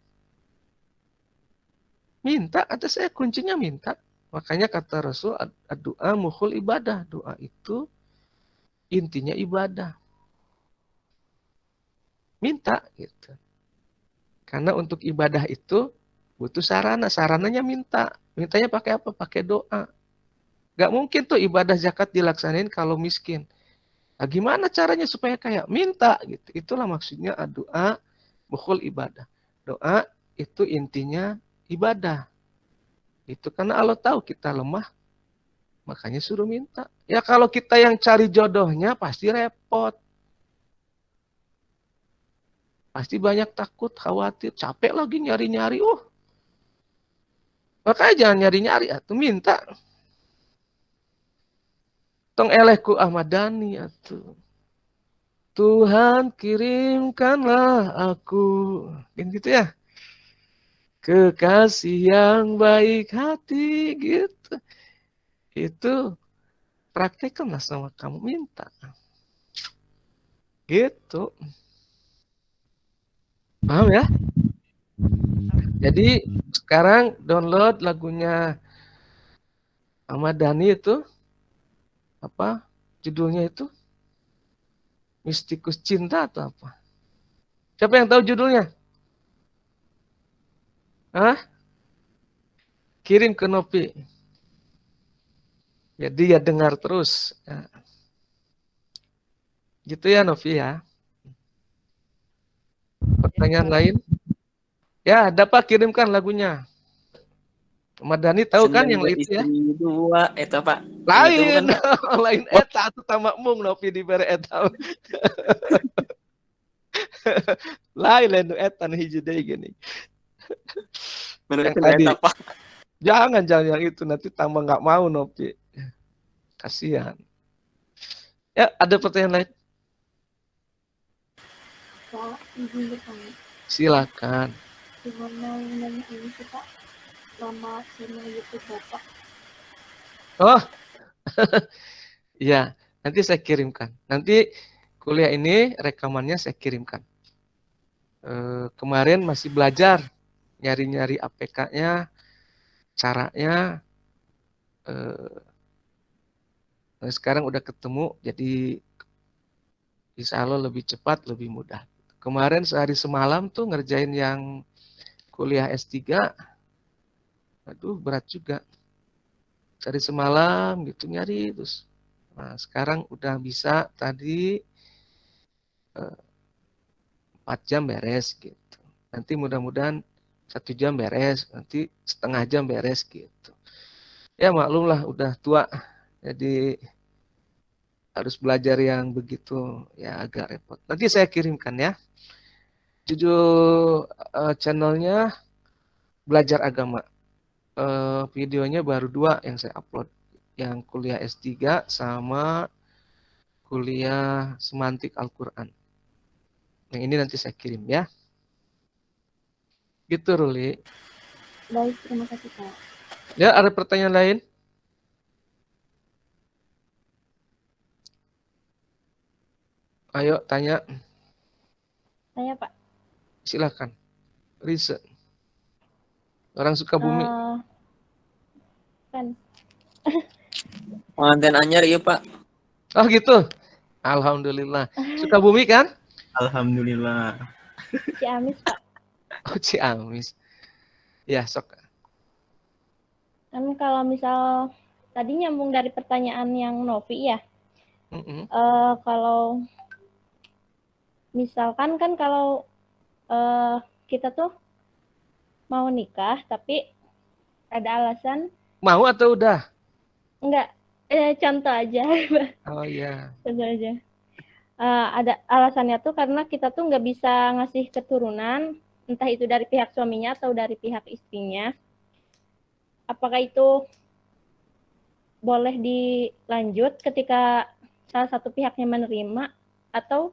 Minta, kata saya kuncinya minta. Makanya kata Rasul, doa mukhul ibadah. Doa itu intinya ibadah. Minta gitu. Karena untuk ibadah itu butuh sarana. Sarananya minta. Mintanya pakai apa? Pakai doa. Gak mungkin tuh ibadah zakat dilaksanain kalau miskin. Nah, gimana caranya supaya kaya? Minta gitu. Itulah maksudnya doa mukhul ibadah. Doa itu intinya ibadah. Itu karena Allah tahu kita lemah. Makanya suruh minta. Ya kalau kita yang cari jodohnya pasti repot. Pasti banyak takut, khawatir, capek lagi nyari-nyari. Makanya jangan nyari-nyari, atuh minta. Tong elehku Ahmad Dhani atuh. Tuhan kirimkanlah aku. Gitu ya. Kekasih yang baik hati gitu. Itu praktekkanlah sama kamu minta. Gitu. Paham ya? Jadi sekarang download lagunya Ahmad Dhani itu. Apa judulnya itu? Mistikus Cinta atau apa? Siapa yang tahu judulnya? Hah? Kirim ke Nopi. Jadi ya dengar terus. Ya. Gitu ya Novi ya. Pertanyaan lain? Ya, dapat kirimkan lagunya. Ahmad Dhani tahu kan yang itu ya? Dua, eta Pak. Lain, lain eta atuh tamak mung Novi dibere eta. Lain eta nu hiji deui gini. Yang tadi. Pak. Jangan yang itu nanti tambah nggak mau Novi. Kasihan. Ya, ada pertanyaan lain? Pak, izin bertanya. Silakan. Gimana nanya ini sih Pak? Nama channel YouTube Bapak. Oh, iya. Nanti saya kirimkan. Nanti kuliah ini rekamannya saya kirimkan. Kemarin masih belajar nyari-nyari APK-nya, caranya. Nah, sekarang udah ketemu, jadi insya Allah lebih cepat, lebih mudah. Kemarin sehari semalam tuh ngerjain yang kuliah S3, aduh berat juga. Sehari semalam gitu nyari terus. Nah, sekarang udah bisa tadi 4 jam beres gitu. Nanti mudah-mudahan 1 jam beres, nanti setengah jam beres gitu. Ya maklum lah udah tua, jadi harus belajar yang begitu ya agak repot. Nanti saya kirimkan ya. Judul channelnya Belajar Agama. Videonya baru 2 yang saya upload. Yang kuliah S3 sama kuliah semantik Al-Quran. Yang ini nanti saya kirim ya. Gitu Ruli. Baik, terima kasih Pak. Ya, ada pertanyaan lain? Ayo tanya. Tanya Pak. Silakan. Riset. Orang Sukabumi. Kan. Pengantin anyar iya Pak. Oh gitu. Alhamdulillah. Sukabumi kan? Alhamdulillah. Ciamis Pak. Oh Ciamis. Ya sok. Kan kalau misal tadi nyambung dari pertanyaan yang Novi ya. Kalau misalkan kan kalau kita tuh mau nikah tapi ada alasan. Mau atau udah? Enggak, contoh aja. Oh iya. Contoh aja. Ada alasannya tuh karena kita tuh nggak bisa ngasih keturunan, entah itu dari pihak suaminya atau dari pihak istrinya. Apakah itu boleh dilanjut ketika salah satu pihaknya menerima atau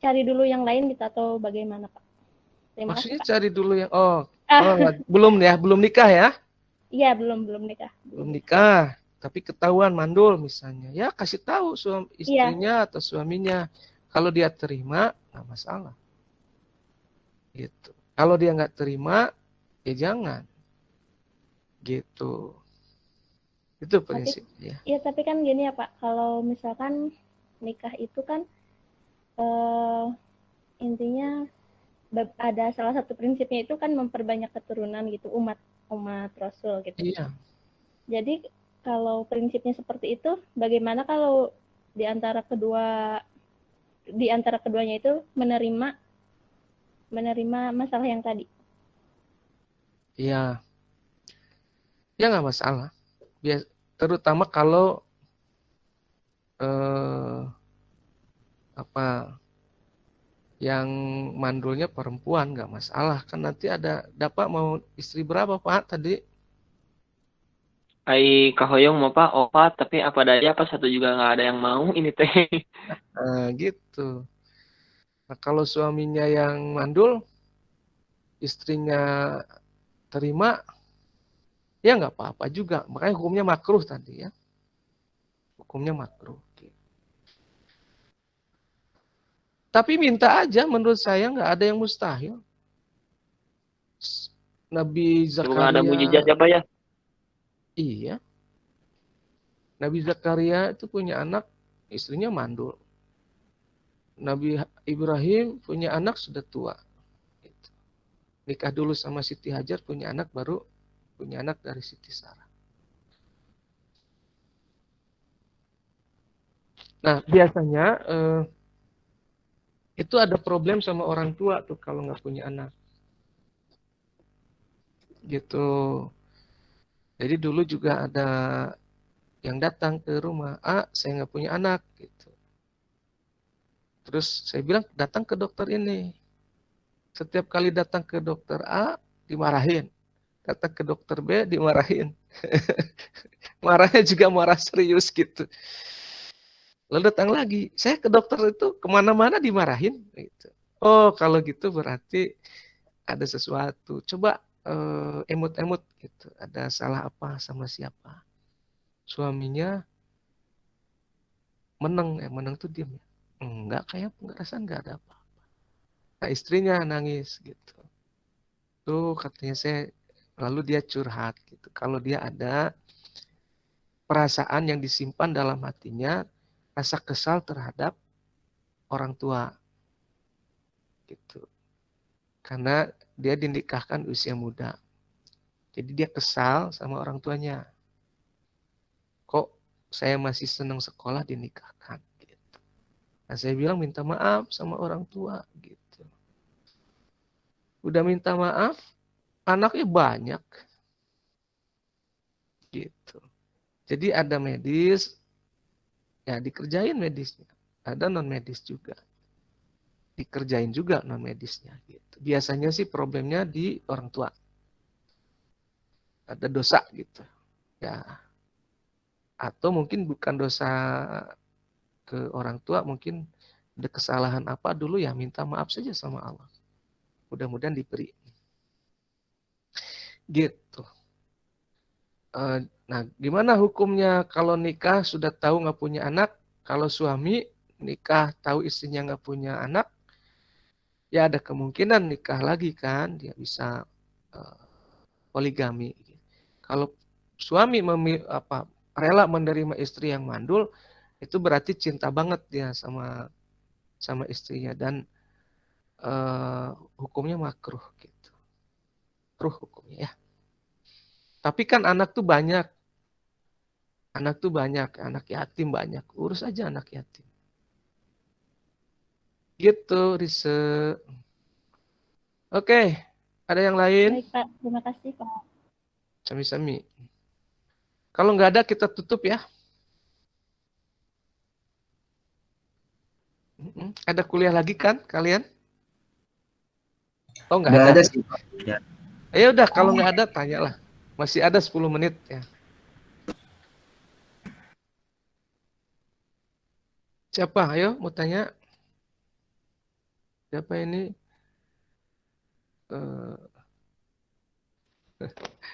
cari dulu yang lain gitu atau bagaimana Pak? Terima Maksudnya kasih, Pak. cari dulu yang belum ya, belum nikah ya? Iya, belum nikah. Belum nikah, tapi ketahuan mandul misalnya. Ya kasih tahu istrinya atau suaminya. Kalau dia terima, nggak masalah. Gitu. Kalau dia nggak terima, ya jangan. Gitu. Itu prinsipnya. Iya, tapi kan gini ya Pak, kalau misalkan nikah itu kan intinya ada salah satu prinsipnya itu kan memperbanyak keturunan gitu, umat Rasul gitu. Iya. Jadi kalau prinsipnya seperti itu, bagaimana kalau di antara keduanya itu menerima masalah yang tadi? Iya. Ya nggak masalah. Terutama kalau yang mandulnya perempuan nggak masalah. Kan nanti dapat mau istri berapa Pak tadi? Ai kahoyong mau Pak opat tapi apa daya pas satu juga nggak ada yang mau ini teh. Gitu. Nah, kalau suaminya yang mandul, istrinya terima, ya nggak apa-apa juga. Makanya hukumnya makruh tadi ya. Hukumnya makruh. Tapi minta aja, menurut saya nggak ada yang mustahil. Nabi Zakaria. Ada mujizat ya Pak ya? Iya. Nabi Zakaria itu punya anak, istrinya mandul. Nabi Ibrahim punya anak sudah tua. Nikah dulu sama Siti Hajar, punya anak baru punya anak dari Siti Sarah. Nah, biasanya itu ada problem sama orang tua tuh kalau nggak punya anak. Gitu. Jadi dulu juga ada yang datang ke rumah, saya nggak punya anak. Gitu. Terus saya bilang, datang ke dokter ini. Setiap kali datang ke dokter A, dimarahin. Datang ke dokter B, dimarahin. Marahnya juga marah serius gitu. Lalu datang lagi, saya ke dokter itu kemana-mana dimarahin. Gitu. Oh, kalau gitu berarti ada sesuatu. Coba emut-emut gitu. Ada salah apa sama siapa? Suaminya meneng tuh diam ya. Enggak, kayak pengerasaan enggak ada apa-apa. Nah, istrinya nangis gitu. Tuh katanya saya, lalu dia curhat gitu. Kalau dia ada perasaan yang disimpan dalam hatinya, rasa kesal terhadap orang tua gitu. Karena dia dinikahkan usia muda. Jadi dia kesal sama orang tuanya. Kok saya masih senang sekolah dinikahkan gitu. Nah, saya bilang minta maaf sama orang tua gitu. Udah minta maaf, anaknya banyak. Gitu. Jadi ada medis, ya dikerjain medisnya. Ada non medis juga. Dikerjain juga non medisnya gitu. Biasanya sih problemnya di orang tua. Ada dosa gitu. Ya. Atau mungkin bukan dosa ke orang tua, mungkin ada kesalahan apa dulu, ya minta maaf saja sama Allah. Mudah-mudahan diberi. Gitu. Nah, gimana hukumnya kalau nikah sudah tahu nggak punya anak? Kalau suami nikah tahu istrinya nggak punya anak, ya ada kemungkinan nikah lagi kan, dia bisa poligami. Kalau suami rela menerima istri yang mandul, itu berarti cinta banget dia sama istrinya, dan hukumnya makruh gitu. Makruh hukumnya ya. Tapi kan anak tuh banyak. Anak yatim banyak. Urus aja anak yatim. Gitu, Rise. Oke, ada yang lain? Baik, Pak. Terima kasih, Pak. Sami-sami. Kalau nggak ada, kita tutup ya. Ada kuliah lagi kan kalian? Oh, nggak ada sih, Pak. Ya udah, kalau nggak ada, tanyalah. Masih ada 10 menit ya. Siapa? Ayo, mau tanya. Siapa ini?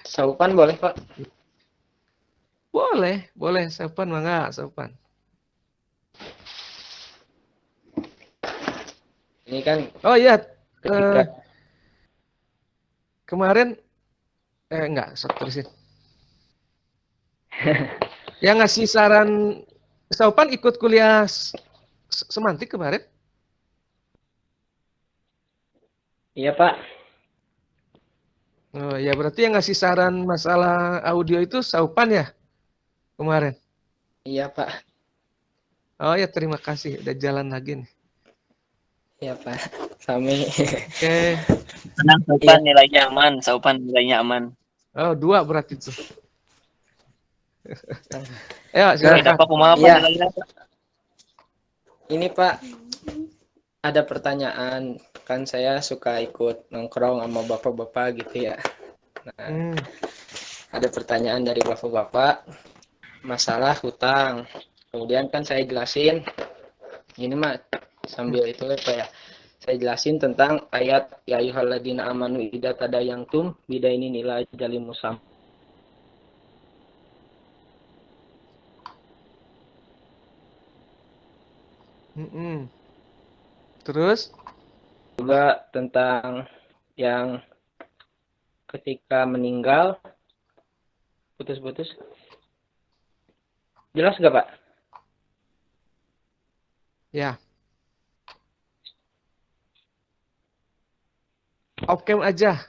Saupan boleh, Pak? Boleh. Saupan, mangga, Saupan. Ini kan. Oh iya. Ketika kemarin, enggak, terusin. Yang ngasih saran, Saupan ikut kuliah semantik kemarin? Iya, Pak. Oh ya, berarti yang ngasih saran masalah audio itu Saupan ya kemarin? Iya, Pak. Oh ya, terima kasih, udah jalan lagi nih. Iya, Pak. Sami. Oke. Tenang, Saupan nilainya aman. Saupan nilainya aman. Oh, 2 berarti tuh. Ya, silakan. Ya. Ini Pak, ada pertanyaan. Kan saya suka ikut nongkrong sama bapak-bapak gitu ya. Nah, ada pertanyaan dari bapak-bapak masalah hutang. Kemudian kan saya jelasin, ini mah sambil itu apa ya? Saya jelasin tentang ayat ya ayyuhalladzina amanu idza tadayantum bidainin ila ajalin musamma. Terus juga tentang yang ketika meninggal putus-putus. Jelas nggak, Pak? Ya. Oke aja,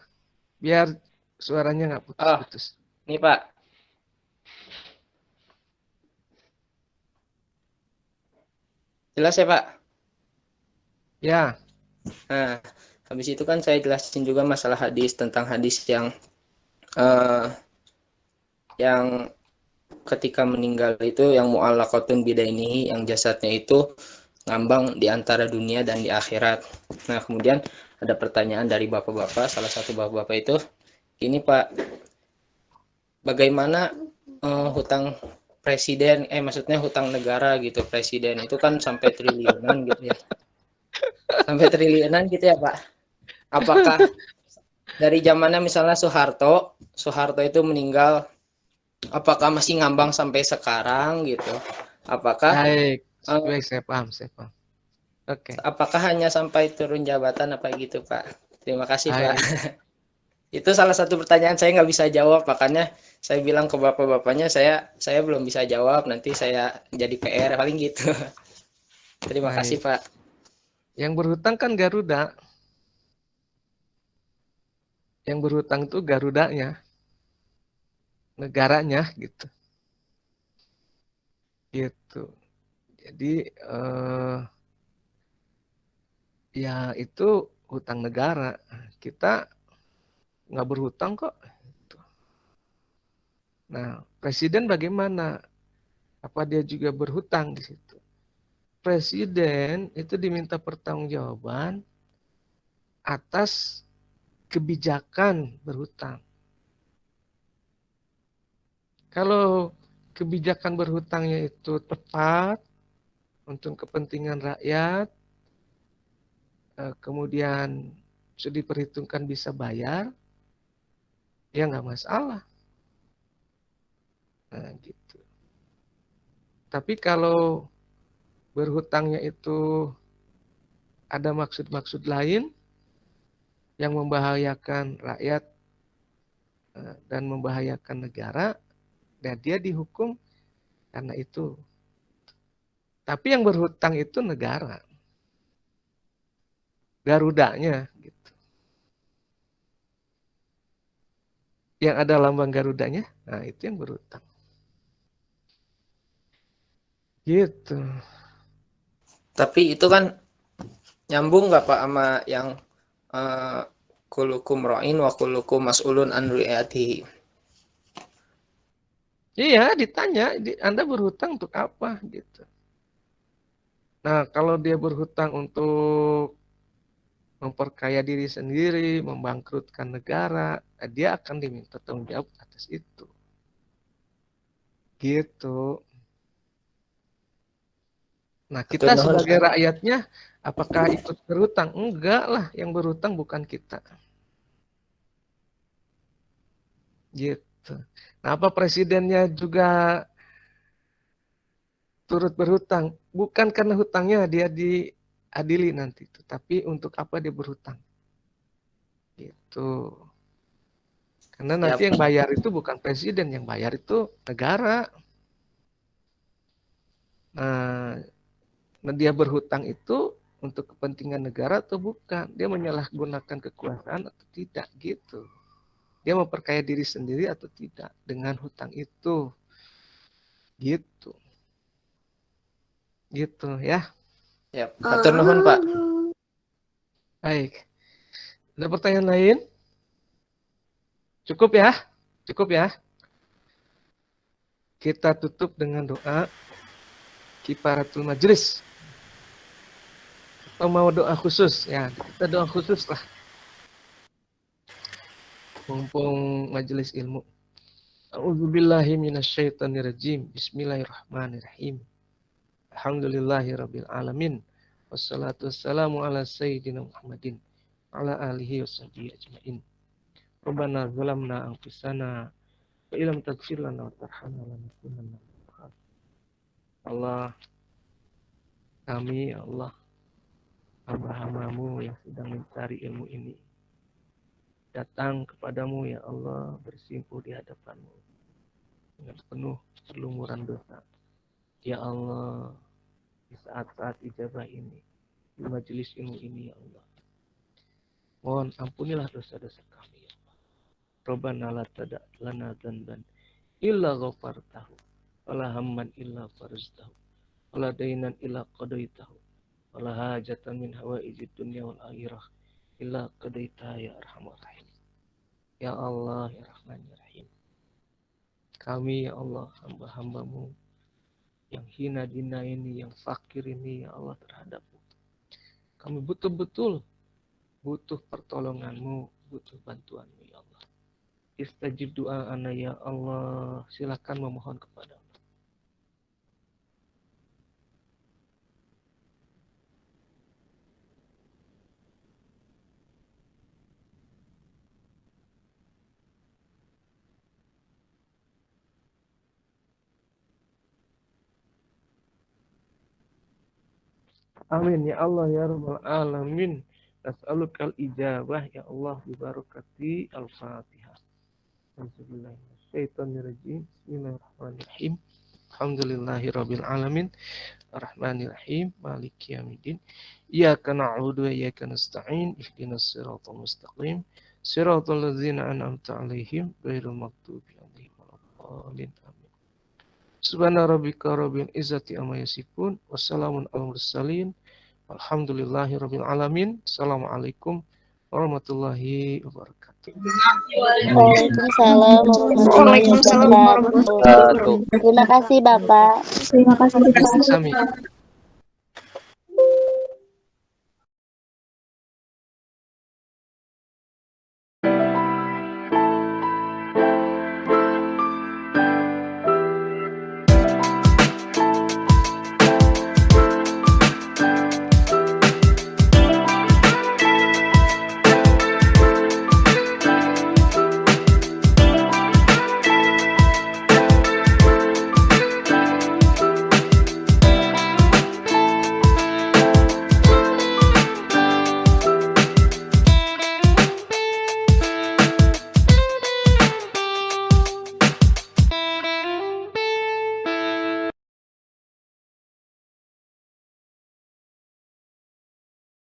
biar suaranya nggak putus-putus. Nih, Pak. Jelas ya, Pak? Ya. Nah, habis itu kan saya jelasin juga masalah hadis, tentang hadis yang ketika meninggal itu yang mu'allaqatun bidainihi, yang jasadnya itu ngambang di antara dunia dan di akhirat. Nah, kemudian ada pertanyaan dari bapak-bapak, salah satu bapak-bapak itu, ini Pak, bagaimana hutang presiden, maksudnya hutang negara gitu, presiden itu kan sampai triliunan gitu ya. Sampai triliunan gitu ya, Pak. Apakah dari zamannya misalnya Soeharto itu meninggal, apakah masih ngambang sampai sekarang gitu? Apakah baik, saya paham. Oke. Apakah hanya sampai turun jabatan apa gitu, Pak? Terima kasih, Pak. Baik. Itu salah satu pertanyaan saya nggak bisa jawab, makanya saya bilang ke bapak-bapaknya saya belum bisa jawab, nanti saya jadi PR paling gitu. Terima kasih, Baik. Pak. Yang berhutang kan Garuda. Yang berhutang itu Garudanya, negaranya gitu. Gitu. Jadi ya itu hutang negara. Kita nggak berhutang kok. Nah, presiden bagaimana? Apa dia juga berhutang di situ? Presiden itu diminta pertanggungjawaban atas kebijakan berhutang. Kalau kebijakan berhutangnya itu tepat untuk kepentingan rakyat, kemudian sudah diperhitungkan bisa bayar, ya nggak masalah. Nah, gitu. Tapi kalau berhutangnya itu ada maksud-maksud lain yang membahayakan rakyat dan membahayakan negara, dan dia dihukum karena itu. Tapi yang berhutang itu negara, Garudanya, gitu. Yang ada lambang Garudanya, nah itu yang berhutang. Gitu. Tapi itu kan nyambung nggak Pak sama yang kulukum ro'in wa kulukum mas'ulun an ru'yatihi. Iya, ditanya, Anda berhutang untuk apa gitu. Nah, kalau dia berhutang untuk memperkaya diri sendiri, membangkrutkan negara, dia akan diminta tanggung jawab atas itu. Gitu. Nah, kita sebagai rakyatnya, apakah ikut berhutang? Enggak lah, yang berhutang bukan kita. Gitu. Nah, apa presidennya juga turut berhutang? Bukan karena hutangnya dia diadili nanti, tapi untuk apa dia berhutang? Gitu. Karena nanti yang bayar itu bukan presiden, yang bayar itu negara. Nah, dia berhutang itu untuk kepentingan negara atau bukan? Dia menyalahgunakan kekuasaan atau tidak gitu. Dia memperkaya diri sendiri atau tidak dengan hutang itu. Gitu. Gitu ya. Ya, matur nuhun Pak. Baik. Ada pertanyaan lain? Cukup ya? Cukup ya? Kita tutup dengan doa kifaratul majelis. Atau mau doa khusus? Ya, kita doa khusus lah. Mumpung majelis ilmu. A'udzubillahi minasyaitonirrajim. Bismillahirrahmanirrahim. Alhamdulillahirabbil alamin. Wassalatu wassalamu ala sayyidina Muhammadin ala alihi washabihi ajmain. Rabbana zalamna anfusana wa illam taghfir lana wa tarhamna lanakunanna minal khasirin. Allah, kami ya Allah, hamba-hambamu yang sedang mencari ilmu ini, datang kepadamu ya Allah, bersimpuh di hadapanmu dengan penuh kelumuran dosa. Ya Allah, di saat-saat ijabah ini, di majelis ilmu ini ya Allah, mohon ampunilah dosa-dosa kami ya Allah. Rabbana la tada' lana dzanban illa ghafartahu wala hamman illa faraztahu wala dainan illa qadaitahu wala hajatan min hawaijid dunya wal akhirah illa qadaitaha ya arhamar rahim. Ya Allah ya Rahman ya Rahim, kami ya Allah hamba-hambamu yang hina dina ini, yang fakir ini ya Allah terhadapmu. Kami betul-betul butuh pertolonganmu, butuh bantuanmu ya Allah. Istajib doa ana ya Allah, silakan memohon kepada Allah. Amin ya Allah ya rabbal alamin. Nas'alukal ijabah ya Allah bi barakati al-Fatihah. Bismillahirrahmanirrahim. Bismillahirrahmanirrahim. Alhamdulillahirabbil alamin. Arrahmanirrahim. Maliki yaumiddin. Iyyaka na'budu wa iyyaka nasta'in. Ihdinas siratal mustaqim. Siratal ladzina an'amta 'alaihim ghairil maghdubi 'alaihim waladdallin. Amin. Subhana rabbika rabbil izzati amma yasifun. Wassalamun alal mursalin. Alhamdulillahirabbil alamin. Assalamualaikum warahmatullahi wabarakatuh. Waalaikumsalam warahmatullahi wabarakatuh. Terima kasih Bapak. Terima kasih Sami.